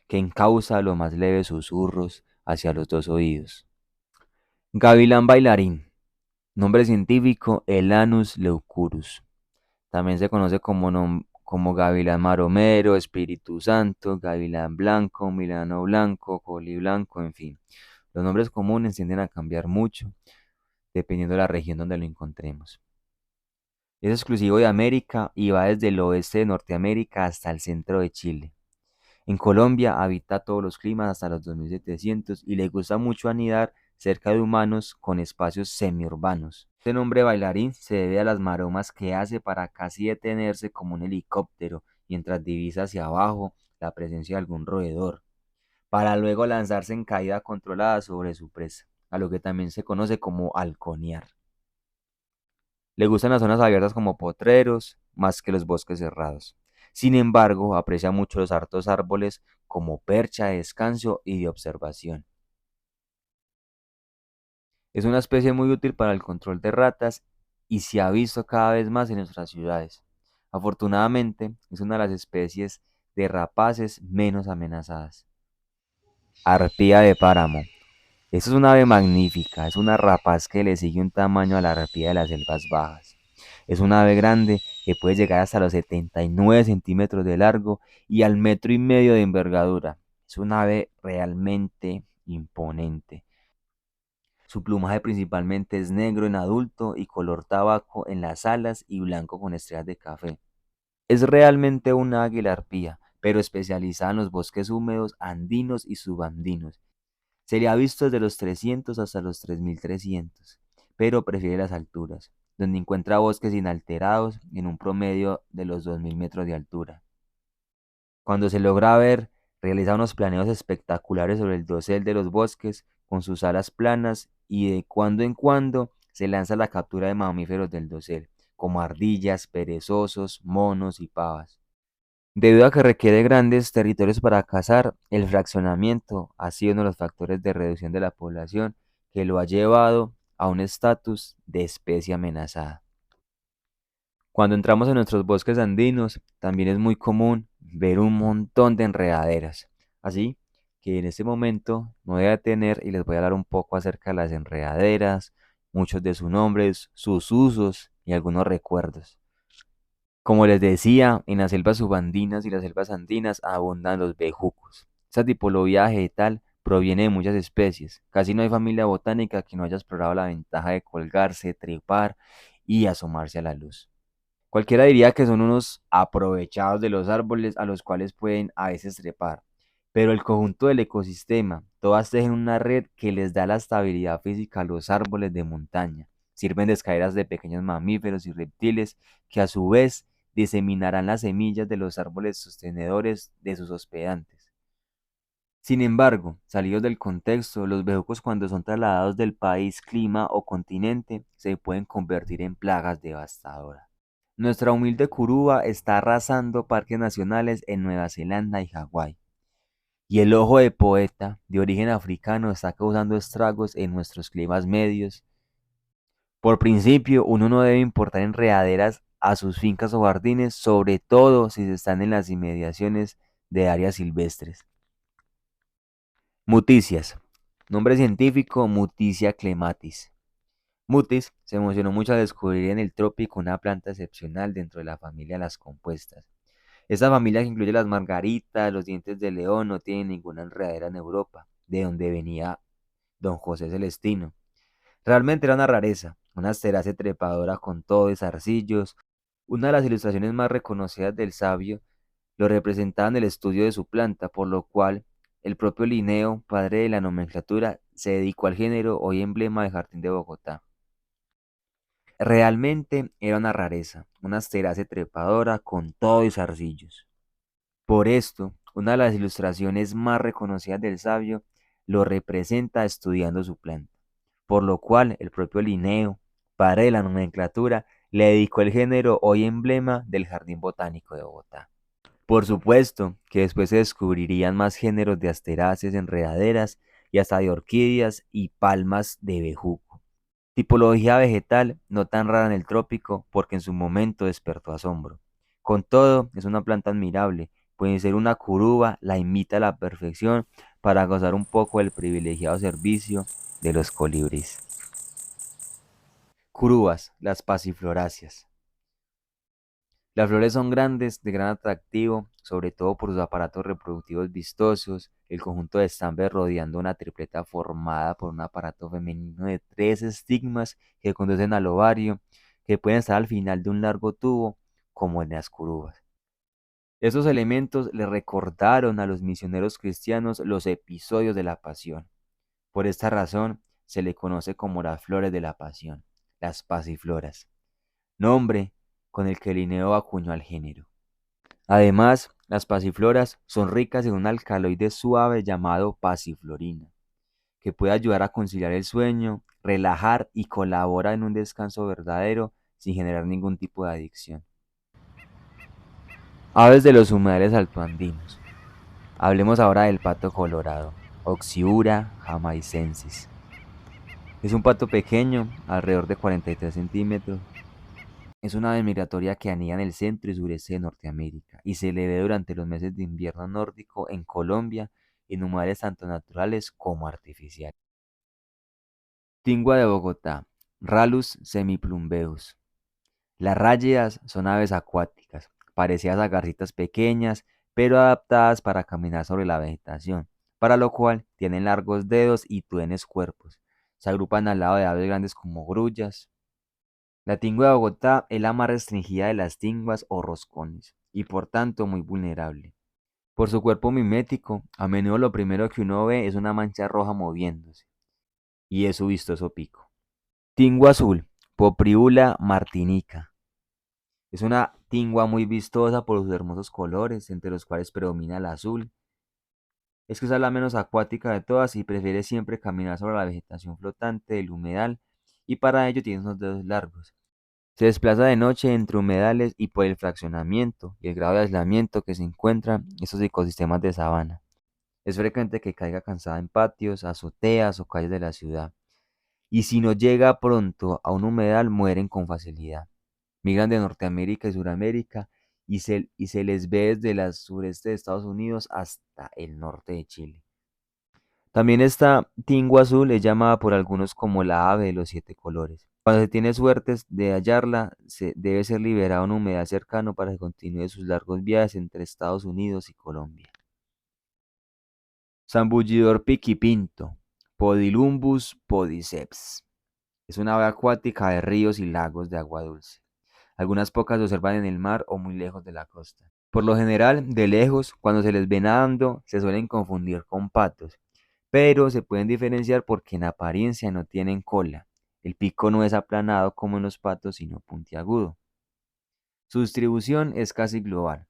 que encausa los más leves susurros hacia los dos oídos. Gavilán bailarín. Nombre científico, Elanus leucurus. También se conoce como gavilán maromero, espíritu santo, gavilán blanco, milano blanco, coli blanco, en fin. Los nombres comunes tienden a cambiar mucho dependiendo de la región donde lo encontremos. Es exclusivo de América y va desde el oeste de Norteamérica hasta el centro de Chile. En Colombia habita todos los climas hasta los 2700 y le gusta mucho anidar cerca de humanos con espacios semiurbanos. Este nombre bailarín se debe a las maromas que hace para casi detenerse como un helicóptero mientras divisa hacia abajo la presencia de algún roedor, para luego lanzarse en caída controlada sobre su presa, a lo que también se conoce como halconear. Le gustan las zonas abiertas como potreros, más que los bosques cerrados. Sin embargo, aprecia mucho los hartos árboles como percha de descanso y de observación. Es una especie muy útil para el control de ratas y se ha visto cada vez más en nuestras ciudades. Afortunadamente, es una de las especies de rapaces menos amenazadas. Arpía de páramo. Esta es una ave magnífica, es una rapaz que le sigue un tamaño a la arpía de las selvas bajas. Es una ave grande que puede llegar hasta los 79 centímetros de largo y al metro y medio de envergadura. Es una ave realmente imponente. Su plumaje principalmente es negro en adulto y color tabaco en las alas y blanco con estrellas de café. Es realmente una águila arpía, pero especializada en los bosques húmedos andinos y subandinos. Se le ha visto desde los 300 hasta los 3300, pero prefiere las alturas, donde encuentra bosques inalterados en un promedio de los 2000 metros de altura. Cuando se logra ver, realiza unos planeos espectaculares sobre el dosel de los bosques con sus alas planas y de cuando en cuando se lanza a la captura de mamíferos del dosel, como ardillas, perezosos, monos y pavas. Debido a que requiere grandes territorios para cazar, el fraccionamiento ha sido uno de los factores de reducción de la población que lo ha llevado a un estatus de especie amenazada. Cuando entramos en nuestros bosques andinos, también es muy común ver un montón de enredaderas. Así que en este momento me voy a detener y les voy a hablar un poco acerca de las enredaderas, muchos de sus nombres, sus usos y algunos recuerdos. Como les decía, en las selvas subandinas y las selvas andinas abundan los bejucos. Esta tipología vegetal proviene de muchas especies. Casi no hay familia botánica que no haya explorado la ventaja de colgarse, trepar y asomarse a la luz. Cualquiera diría que son unos aprovechados de los árboles a los cuales pueden a veces trepar, pero el conjunto del ecosistema, todas tejen una red que les da la estabilidad física a los árboles de montaña. Sirven de escaleras de pequeños mamíferos y reptiles que a su vez diseminarán las semillas de los árboles sostenedores de sus hospedantes. Sin embargo, salidos del contexto, los bejucos cuando son trasladados del país, clima o continente se pueden convertir en plagas devastadoras. Nuestra humilde Curuba está arrasando parques nacionales en Nueva Zelanda y Hawái. Y el ojo de poeta, de origen africano, está causando estragos en nuestros climas medios. Por principio, uno no debe importar enredaderas a sus fincas o jardines, sobre todo si se están en las inmediaciones de áreas silvestres. Muticias. Nombre científico, Mutissia clematis. Mutis se emocionó mucho al descubrir en el trópico una planta excepcional dentro de la familia de las compuestas. Esta familia, que incluye las margaritas, los dientes de león, no tiene ninguna enredadera en Europa, de donde venía don José Celestino. Realmente era una rareza, una asteracea trepadora con todo y zarcillos. Una de las ilustraciones más reconocidas del sabio lo representaba en el estudio de su planta, por lo cual el propio Linneo, padre de la nomenclatura, se dedicó al género hoy emblema del Jardín de Bogotá. Realmente era una rareza, una asterácea trepadora con todo y zarcillos. Por esto, una de las ilustraciones más reconocidas del sabio lo representa estudiando su planta, por lo cual el propio Linneo, padre de la nomenclatura, le dedicó el género hoy emblema del Jardín Botánico de Bogotá. Por supuesto que después se descubrirían más géneros de asteráceas, enredaderas y hasta de orquídeas y palmas de bejuco. Tipología vegetal no tan rara en el trópico porque en su momento despertó asombro. Con todo, es una planta admirable, puede ser una curuba, la imita a la perfección para gozar un poco del privilegiado servicio de los colibríes. Curubas, las pasifloráceas. Las flores son grandes, de gran atractivo, sobre todo por sus aparatos reproductivos vistosos, el conjunto de estambres rodeando una tripleta formada por un aparato femenino de 3 estigmas que conducen al ovario, que pueden estar al final de un largo tubo, como en las curubas. Esos elementos le recordaron a los misioneros cristianos los episodios de la pasión. Por esta razón, se le conoce como las flores de la pasión, las pasifloras, nombre con el que Linneo acuñó al género. Además, las pasifloras son ricas en un alcaloide suave llamado pasiflorina, que puede ayudar a conciliar el sueño, relajar y colabora en un descanso verdadero sin generar ningún tipo de adicción. Aves de los humedales altoandinos. Hablemos ahora del pato colorado, Oxiura jamaicensis. Es un pato pequeño, alrededor de 43 centímetros. Es una ave migratoria que anida en el centro y sureste de Norteamérica y se le ve durante los meses de invierno nórdico en Colombia en humedales tanto naturales como artificiales. Tingua de Bogotá, Rallus semiplumbeus. Las ráyidas son aves acuáticas, parecidas a garcitas pequeñas, pero adaptadas para caminar sobre la vegetación, para lo cual tienen largos dedos y tuenes cuerpos. Se agrupan al lado de aves grandes como grullas. La tingua de Bogotá es la más restringida de las tinguas o roscones, y por tanto muy vulnerable. Por su cuerpo mimético, a menudo lo primero que uno ve es una mancha roja moviéndose, y es su vistoso pico. Tingua azul, Popriula martinica. Es una tingua muy vistosa por sus hermosos colores, entre los cuales predomina el azul. Es que es la menos acuática de todas y prefiere siempre caminar sobre la vegetación flotante del humedal, y para ello tiene unos dedos largos. Se desplaza de noche entre humedales y por el fraccionamiento y el grado de aislamiento que se encuentran estos ecosistemas de sabana. Es frecuente que caiga cansada en patios, azoteas o calles de la ciudad. Y si no llega pronto a un humedal, mueren con facilidad. Migran de Norteamérica y Suramérica y se les ve desde el sureste de Estados Unidos hasta el norte de Chile. También esta tingua azul es llamada por algunos como la ave de los 7 colores. Cuando se tiene suerte de hallarla, se debe ser liberada a un humedal cercano para que continúe sus largos viajes entre Estados Unidos y Colombia. Zambullidor piquipinto, Podilumbus podiceps. Es una ave acuática de ríos y lagos de agua dulce. Algunas pocas se observan en el mar o muy lejos de la costa. Por lo general, de lejos, cuando se les ve nadando, se suelen confundir con patos, pero se pueden diferenciar porque en apariencia no tienen cola. El pico no es aplanado como en los patos, sino puntiagudo. Su distribución es casi global,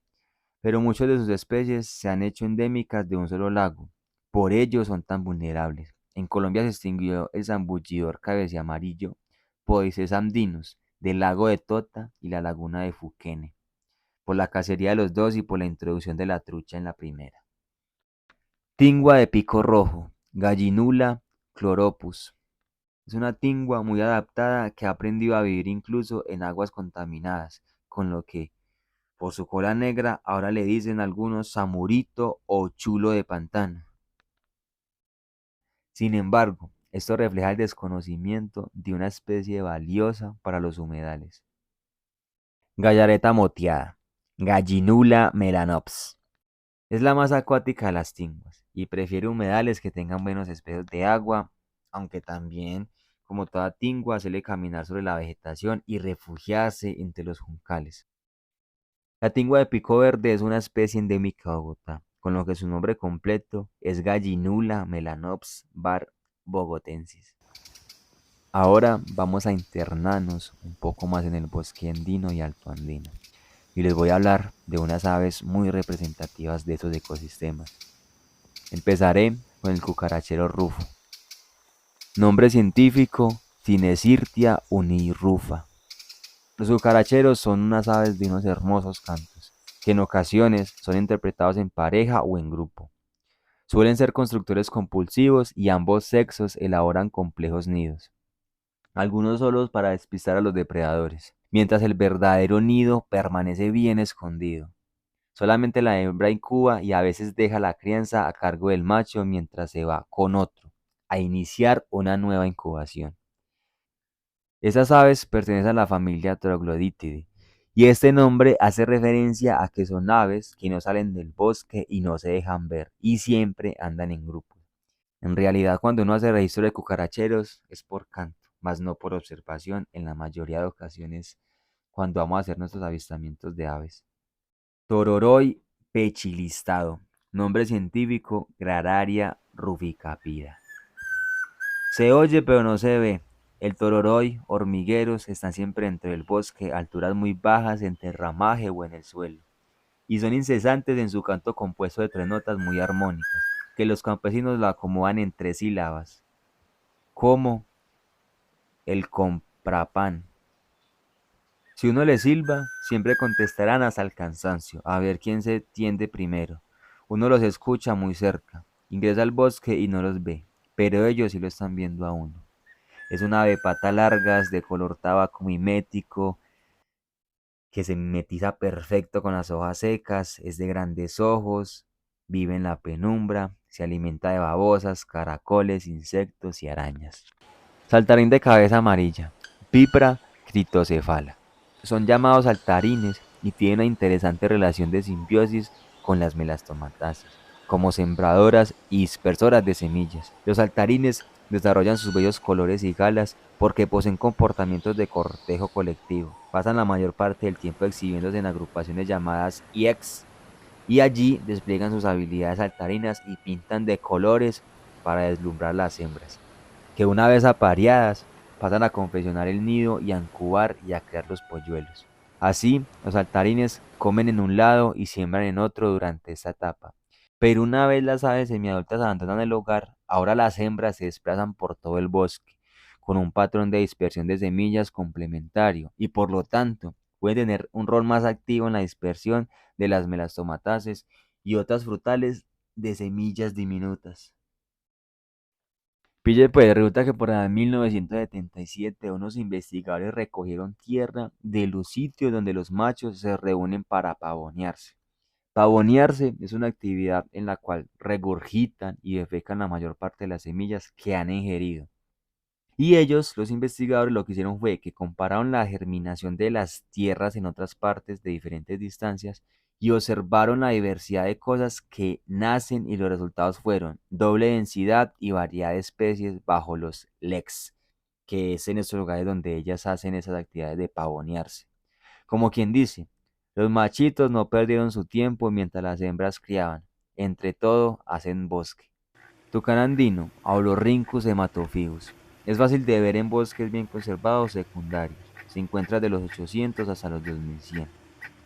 pero muchas de sus especies se han hecho endémicas de un solo lago. Por ello son tan vulnerables. En Colombia se extinguió el zambullidor cabeceamarillo, Podices andinus, del lago de Tota y la laguna de Fuquene, por la cacería de los dos y por la introducción de la trucha en la primera. Tingua de pico rojo, Gallinula chloropus. Es una tingua muy adaptada que ha aprendido a vivir incluso en aguas contaminadas, con lo que, por su cola negra, ahora le dicen algunos samurito o chulo de pantano. Sin embargo, esto refleja el desconocimiento de una especie valiosa para los humedales. Gallareta moteada, Gallinula melanops. Es la más acuática de las tinguas y prefiere humedales que tengan buenos espejos de agua, aunque también, como toda tingua, suele caminar sobre la vegetación y refugiarse entre los juncales. La tingua de pico verde es una especie endémica de Bogotá, con lo que su nombre completo es Gallinula melanops var bogotensis. Ahora vamos a internarnos un poco más en el bosque andino y alto andino. Y les voy a hablar de unas aves muy representativas de esos ecosistemas. Empezaré con el cucarachero rufo. Nombre científico: Cinesirtia unirufa. Los cucaracheros son unas aves de unos hermosos cantos, que en ocasiones son interpretados en pareja o en grupo. Suelen ser constructores compulsivos y ambos sexos elaboran complejos nidos, algunos solos para despistar a los depredadores, mientras el verdadero nido permanece bien escondido. Solamente la hembra incuba y a veces deja la crianza a cargo del macho mientras se va con otro a iniciar una nueva incubación. Estas aves pertenecen a la familia Trogloditidae, y este nombre hace referencia a que son aves que no salen del bosque y no se dejan ver, y siempre andan en grupo. En realidad, cuando uno hace registro de cucaracheros es por canto, más no por observación en la mayoría de ocasiones cuando vamos a hacer nuestros avistamientos de aves. Tororoi pechilistado. Nombre científico: Gradaria ruficapida. Se oye pero no se ve. El tororoi, hormigueros, están siempre dentro del bosque, a alturas muy bajas, entre el ramaje o en el suelo, y son incesantes en su canto compuesto de tres notas muy armónicas, que los campesinos lo acomodan en tres sílabas, como el comprapan. Si uno les silba, siempre contestarán hasta el cansancio, a ver quién se tiende primero. Uno los escucha muy cerca, ingresa al bosque y no los ve, pero ellos sí lo están viendo a uno. Es una ave de patas largas, de color tabaco mimético, que se mimetiza perfecto con las hojas secas, es de grandes ojos, vive en la penumbra, se alimenta de babosas, caracoles, insectos y arañas. Saltarín de cabeza amarilla, Pipra critocefala. Son llamados saltarines y tienen una interesante relación de simbiosis con las melastomatáceas, como sembradoras y dispersoras de semillas. Los saltarines desarrollan sus bellos colores y galas porque poseen comportamientos de cortejo colectivo. Pasan la mayor parte del tiempo exhibiéndose en agrupaciones llamadas IEX y allí despliegan sus habilidades saltarinas y pintan de colores para deslumbrar las hembras, que una vez apareadas pasan a confeccionar el nido y a incubar y a crear los polluelos. Así, los saltarines comen en un lado y siembran en otro durante esta etapa. Pero una vez las aves semiadultas abandonan el hogar, ahora las hembras se desplazan por todo el bosque, con un patrón de dispersión de semillas complementario, y por lo tanto pueden tener un rol más activo en la dispersión de las melastomatáceas y otras frutales de semillas diminutas. Pille, pues resulta que por allá en 1977 unos investigadores recogieron tierra de los sitios donde los machos se reúnen para pavonearse. Pavonearse es una actividad en la cual regurgitan y defecan la mayor parte de las semillas que han ingerido. Y ellos, los investigadores, lo que hicieron fue que compararon la germinación de las tierras en otras partes de diferentes distancias y observaron la diversidad de cosas que nacen, y los resultados fueron doble densidad y variedad de especies bajo los LECs, que es en estos lugares donde ellas hacen esas actividades de pavonearse. Como quien dice, los machitos no perdieron su tiempo mientras las hembras criaban, entre todo hacen bosque. Tucán andino, Aulorhynchus hematophygus. Es fácil de ver en bosques bien conservados secundarios. Se encuentra de los 800 hasta los 2100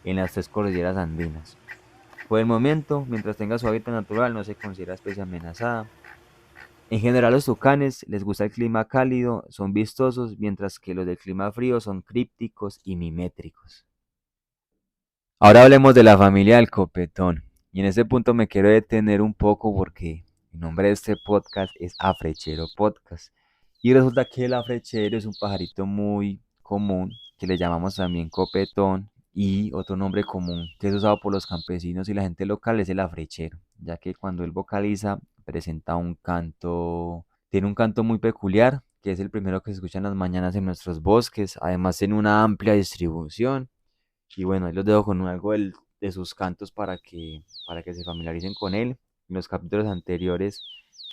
en las tres cordilleras andinas. Por el momento, mientras tenga su hábitat natural, no se considera especie amenazada. En general, los tucanes les gusta el clima cálido, son vistosos, mientras que los del clima frío son crípticos y mimétricos. Ahora hablemos de la familia del copetón. Y en este punto me quiero detener un poco porque el nombre de este podcast es Afrechero Podcast. Y resulta que el afrechero es un pajarito muy común que le llamamos también copetón, y otro nombre común que es usado por los campesinos y la gente local es el afrechero, ya que cuando él vocaliza presenta un canto, tiene un canto muy peculiar, que es el primero que se escucha en las mañanas en nuestros bosques. Además tiene una amplia distribución. Y bueno, ahí los dejo con algo de sus cantos para que se familiaricen con él. En los capítulos anteriores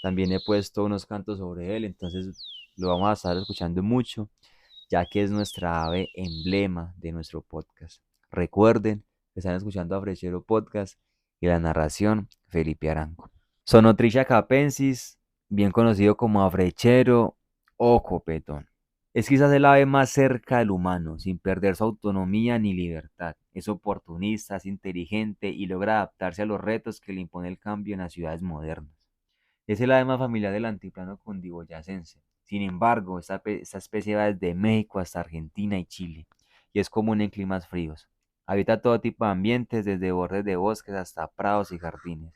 también he puesto unos cantos sobre él, entonces lo vamos a estar escuchando mucho, ya que es nuestra ave emblema de nuestro podcast. Recuerden que están escuchando a Frechero Podcast y la narración Felipe Arango. Sonotricha capensis, bien conocido como afrechero o copetón. Es quizás el ave más cerca del humano, sin perder su autonomía ni libertad. Es oportunista, es inteligente y logra adaptarse a los retos que le impone el cambio en las ciudades modernas. Es el ave más familiar del altiplano cundiboyacense. Sin embargo, esta especie va desde México hasta Argentina y Chile, y es común en climas fríos. Habita todo tipo de ambientes, desde bordes de bosques hasta prados y jardines.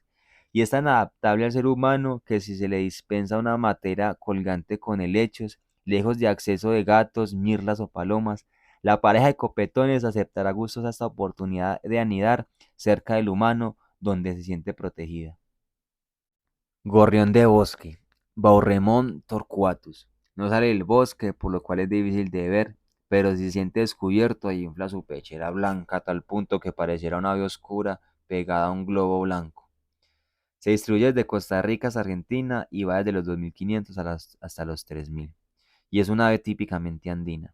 Y es tan adaptable al ser humano que si se le dispensa una matera colgante con helechos, lejos de acceso de gatos, mirlas o palomas, la pareja de copetones aceptará gustosa esta oportunidad de anidar cerca del humano donde se siente protegida. Gorrión de bosque, Bauremon torquatus. No sale del bosque, por lo cual es difícil de ver, pero si se siente descubierto y infla su pechera blanca a tal punto que pareciera una ave oscura pegada a un globo blanco. Se distribuye desde Costa Rica hasta Argentina y va desde los 2500 hasta los 3000, y es una ave típicamente andina.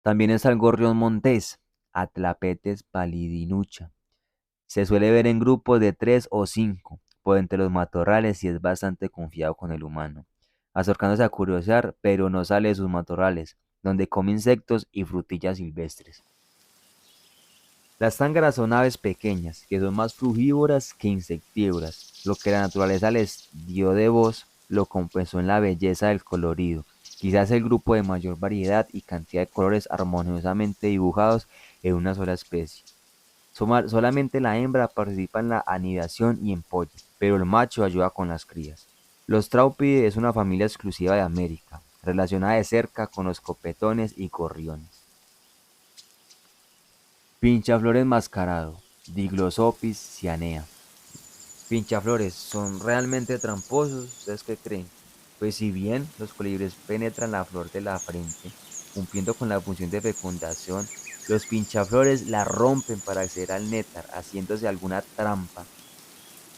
También está el gorrión montés, Atlapetes palidinucha. Se suele ver en grupos de 3 o 5 por entre los matorrales y es bastante confiado con el humano, acercándose a curiosear, pero no sale de sus matorrales, donde come insectos y frutillas silvestres. Las tángaras son aves pequeñas, que son más frugívoras que insectívoras. Lo que la naturaleza les dio de voz lo compensó en la belleza del colorido, quizás el grupo de mayor variedad y cantidad de colores armoniosamente dibujados en una sola especie. Solamente la hembra participa en la anidación y en pollo, pero el macho ayuda con las crías. Los Traupidae es una familia exclusiva de América, relacionada de cerca con los copetones y gorriones. Pinchaflores mascarado, Diglosopis cyanea. Pinchaflores son realmente tramposos, ¿ustedes qué creen? Pues si bien los colibríes penetran la flor de la frente, cumpliendo con la función de fecundación, los pinchaflores la rompen para acceder al néctar, haciéndose alguna trampa.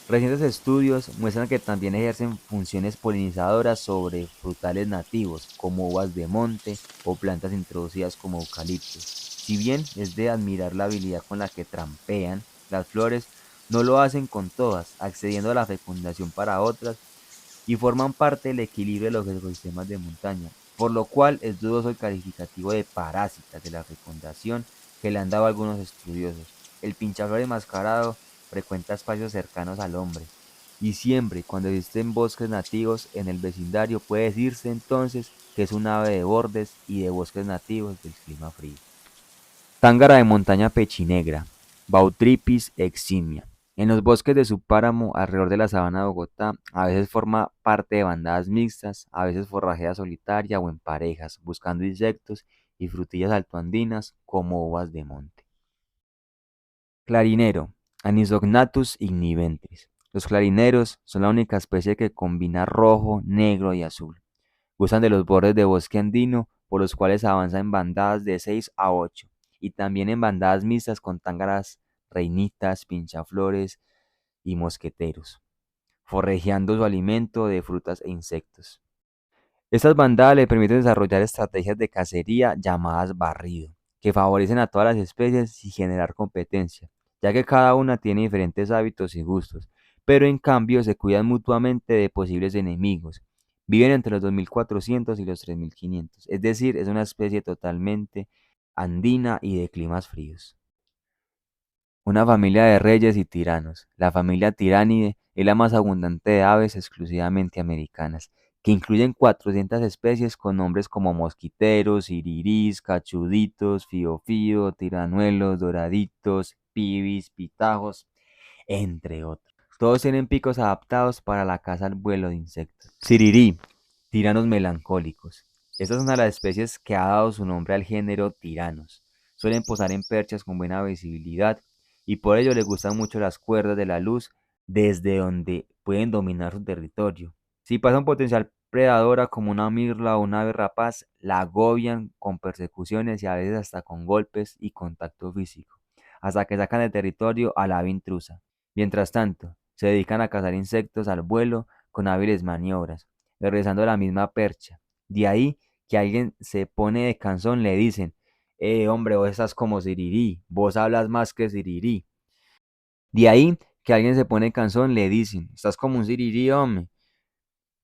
Recientes estudios muestran que también ejercen funciones polinizadoras sobre frutales nativos, como uvas de monte o plantas introducidas como eucaliptos. Si bien es de admirar la habilidad con la que trampean las flores, no lo hacen con todas, accediendo a la fecundación para otras y forman parte del equilibrio de los ecosistemas de montaña, por lo cual es dudoso el calificativo de parásitas de la fecundación que le han dado algunos estudiosos. El pinchaflor enmascarado frecuenta espacios cercanos al hombre, y siempre cuando existen bosques nativos en el vecindario puede decirse entonces que es un ave de bordes y de bosques nativos del clima frío. Tángara de montaña pechinegra, Bautripis eximia. En los bosques de su páramo alrededor de la sabana de Bogotá, a veces forma parte de bandadas mixtas, a veces forrajea solitaria o en parejas, buscando insectos y frutillas altoandinas como uvas de monte. Clarinero, Anisognathus igniventris. Los clarineros son la única especie que combina rojo, negro y azul. Gustan de los bordes de bosque andino, por los cuales avanza en bandadas de 6 a 8, y también en bandadas mixtas con tángaras, reinitas, pinchaflores y mosqueteros, forrajeando su alimento de frutas e insectos. Estas bandadas le permiten desarrollar estrategias de cacería llamadas barrido, que favorecen a todas las especies y generar competencia, ya que cada una tiene diferentes hábitos y gustos, pero en cambio se cuidan mutuamente de posibles enemigos. Viven entre los 2400 y los 3500, es decir, es una especie totalmente andina y de climas fríos. Una familia de reyes y tiranos. La familia Tiranidae es la más abundante de aves exclusivamente americanas, que incluyen 400 especies con nombres como mosquiteros, irirís, cachuditos, fiofío, tiranuelos, doraditos, pibis, pitajos, entre otros. Todos tienen picos adaptados para la caza al vuelo de insectos. Sirirí, tiranos melancólicos. Esta es una de las especies que ha dado su nombre al género tiranos. Suelen posar en perchas con buena visibilidad y por ello les gustan mucho las cuerdas de la luz desde donde pueden dominar su territorio. Si pasa un potencial predadora como una mirla o una ave rapaz, la agobian con persecuciones y a veces hasta con golpes y contacto físico, hasta que sacan del territorio a la ave intrusa. Mientras tanto, se dedican a cazar insectos al vuelo con hábiles maniobras, regresando a la misma percha. De ahí que alguien se pone de cansón, le dicen, hombre, vos estás como Sirirí, vos hablas más que Sirirí. De ahí que alguien se pone cansón, le dicen, estás como un Sirirí, hombre.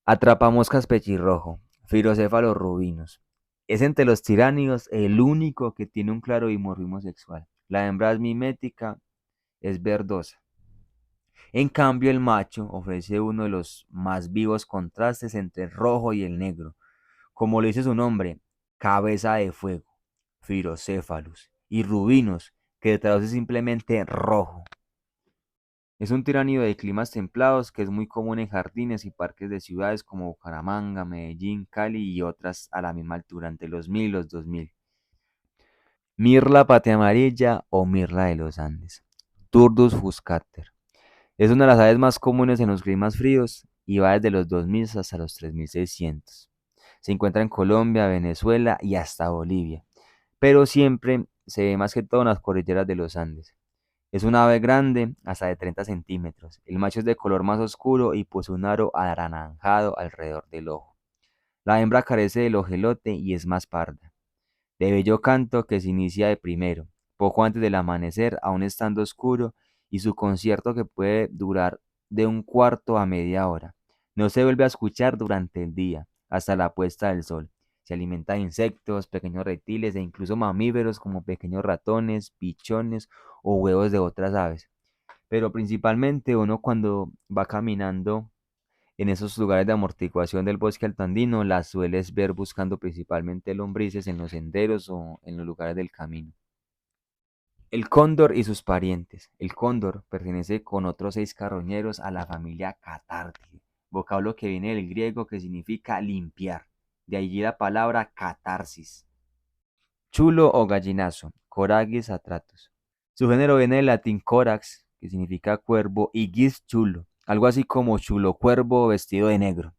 Atrapamoscas pechirrojo, Firocéfalos rubinos. Es entre los tiránidos el único que tiene un claro dimorfismo sexual. La hembra es mimética, es verdosa. En cambio, el macho ofrece uno de los más vivos contrastes entre el rojo y el negro. Como lo dice su nombre, cabeza de fuego, Phyrocephalus, y rubinos, que traduce simplemente rojo. Es un tiránido de climas templados que es muy común en jardines y parques de ciudades como Bucaramanga, Medellín, Cali y otras a la misma altura, entre los 1000 y los 2000. Mirla pateamarilla o mirla de los Andes. Turdus fuscater. Es una de las aves más comunes en los climas fríos y va desde los 2000 hasta los 3600. Se encuentra en Colombia, Venezuela y hasta Bolivia, pero siempre se ve más que todo en las cordilleras de los Andes. Es una ave grande, hasta de 30 centímetros. El macho es de color más oscuro y posee un aro anaranjado alrededor del ojo. La hembra carece del ojelote y es más parda. De bello canto que se inicia de primero, poco antes del amanecer, aún estando oscuro, y su concierto que puede durar de un cuarto a media hora. No se vuelve a escuchar durante el día, hasta la puesta del sol. Se alimenta de insectos, pequeños reptiles e incluso mamíferos como pequeños ratones, pichones o huevos de otras aves. Pero principalmente uno cuando va caminando en esos lugares de amortiguación del bosque altandino las sueles ver buscando principalmente lombrices en los senderos o en los lugares del camino. El cóndor y sus parientes. El cóndor pertenece con otros 6 carroñeros a la familia Catártide, vocablo que viene del griego que significa limpiar, de allí la palabra catarsis. Chulo o gallinazo, Corax atratus. Su género viene del latín corax, que significa cuervo, y gis chulo, algo así como chulo cuervo vestido de negro.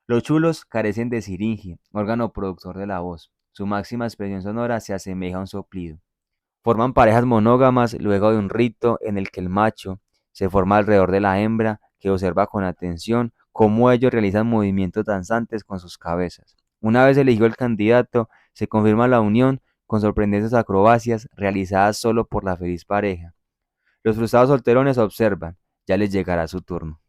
Los chulos carecen de siringe, órgano productor de la voz. Su máxima expresión sonora se asemeja a un soplido. Forman parejas monógamas luego de un rito en el que el macho se forma alrededor de la hembra, que observa con atención cómo ellos realizan movimientos danzantes con sus cabezas. Una vez elegido el candidato, se confirma la unión con sorprendentes acrobacias realizadas solo por la feliz pareja. Los frustrados solterones observan, ya les llegará su turno.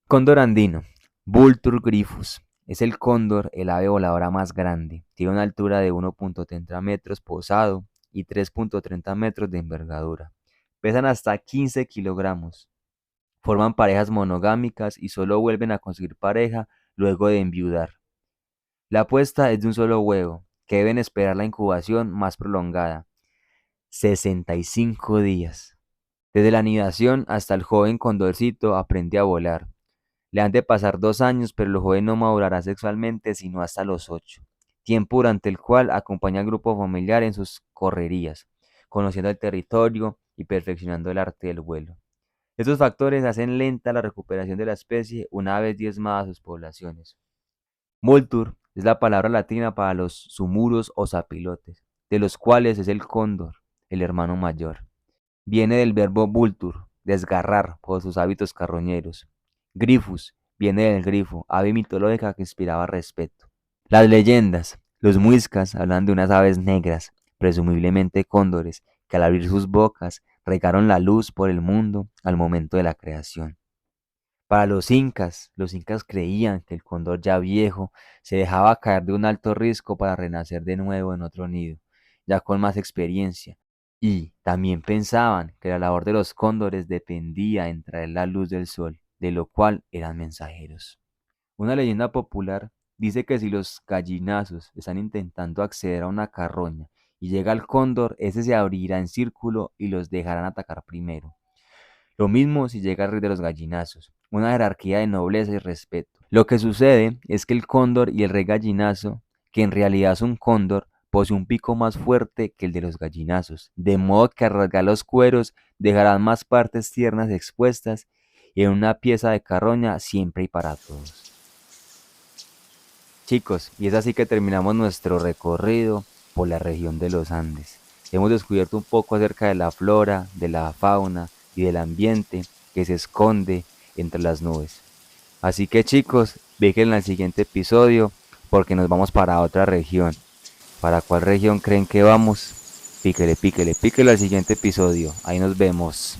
Cóndor andino, Vultur gryphus. Es el cóndor, el ave voladora más grande. Tiene una altura de 1.30 metros posado y 3.30 metros de envergadura. Pesan hasta 15 kilogramos. Forman parejas monogámicas y solo vuelven a conseguir pareja luego de enviudar. La puesta es de un solo huevo, que deben esperar la incubación más prolongada, 65 días. Desde la anidación hasta el joven condorcito aprende a volar. Le han de pasar 2 años, pero el joven no madurará sexualmente sino hasta los 8, tiempo durante el cual acompaña al grupo familiar en sus correrías, conociendo el territorio y perfeccionando el arte del vuelo. Estos factores hacen lenta la recuperación de la especie una vez diezmadas sus poblaciones. Vultur es la palabra latina para los sumuros o zapilotes, de los cuales es el cóndor, el hermano mayor. Viene del verbo vultur, desgarrar, por sus hábitos carroñeros. Grifus viene del grifo, ave mitológica que inspiraba respeto. Las leyendas. Los muiscas hablan de unas aves negras, presumiblemente cóndores, que al abrir sus bocas regaron la luz por el mundo al momento de la creación. Para los incas creían que el cóndor ya viejo se dejaba caer de un alto risco para renacer de nuevo en otro nido, ya con más experiencia. Y también pensaban que la labor de los cóndores dependía en traer la luz del sol, de lo cual eran mensajeros. Una leyenda popular dice que si los gallinazos están intentando acceder a una carroña y llega el cóndor, ese se abrirá en círculo y los dejarán atacar primero. Lo mismo si llega el rey de los gallinazos, una jerarquía de nobleza y respeto. Lo que sucede es que el cóndor y el rey gallinazo, que en realidad es un cóndor, posee un pico más fuerte que el de los gallinazos, de modo que al rasgar los cueros dejarán más partes tiernas expuestas y en una pieza de carroña siempre y para todos. Chicos, y es así que terminamos nuestro recorrido por la región de los Andes. Hemos descubierto un poco acerca de la flora, de la fauna y del ambiente que se esconde entre las nubes. Así que chicos, vigilen al siguiente episodio porque nos vamos para otra región. ¿Para cuál región creen que vamos? Píquele al siguiente episodio. Ahí nos vemos.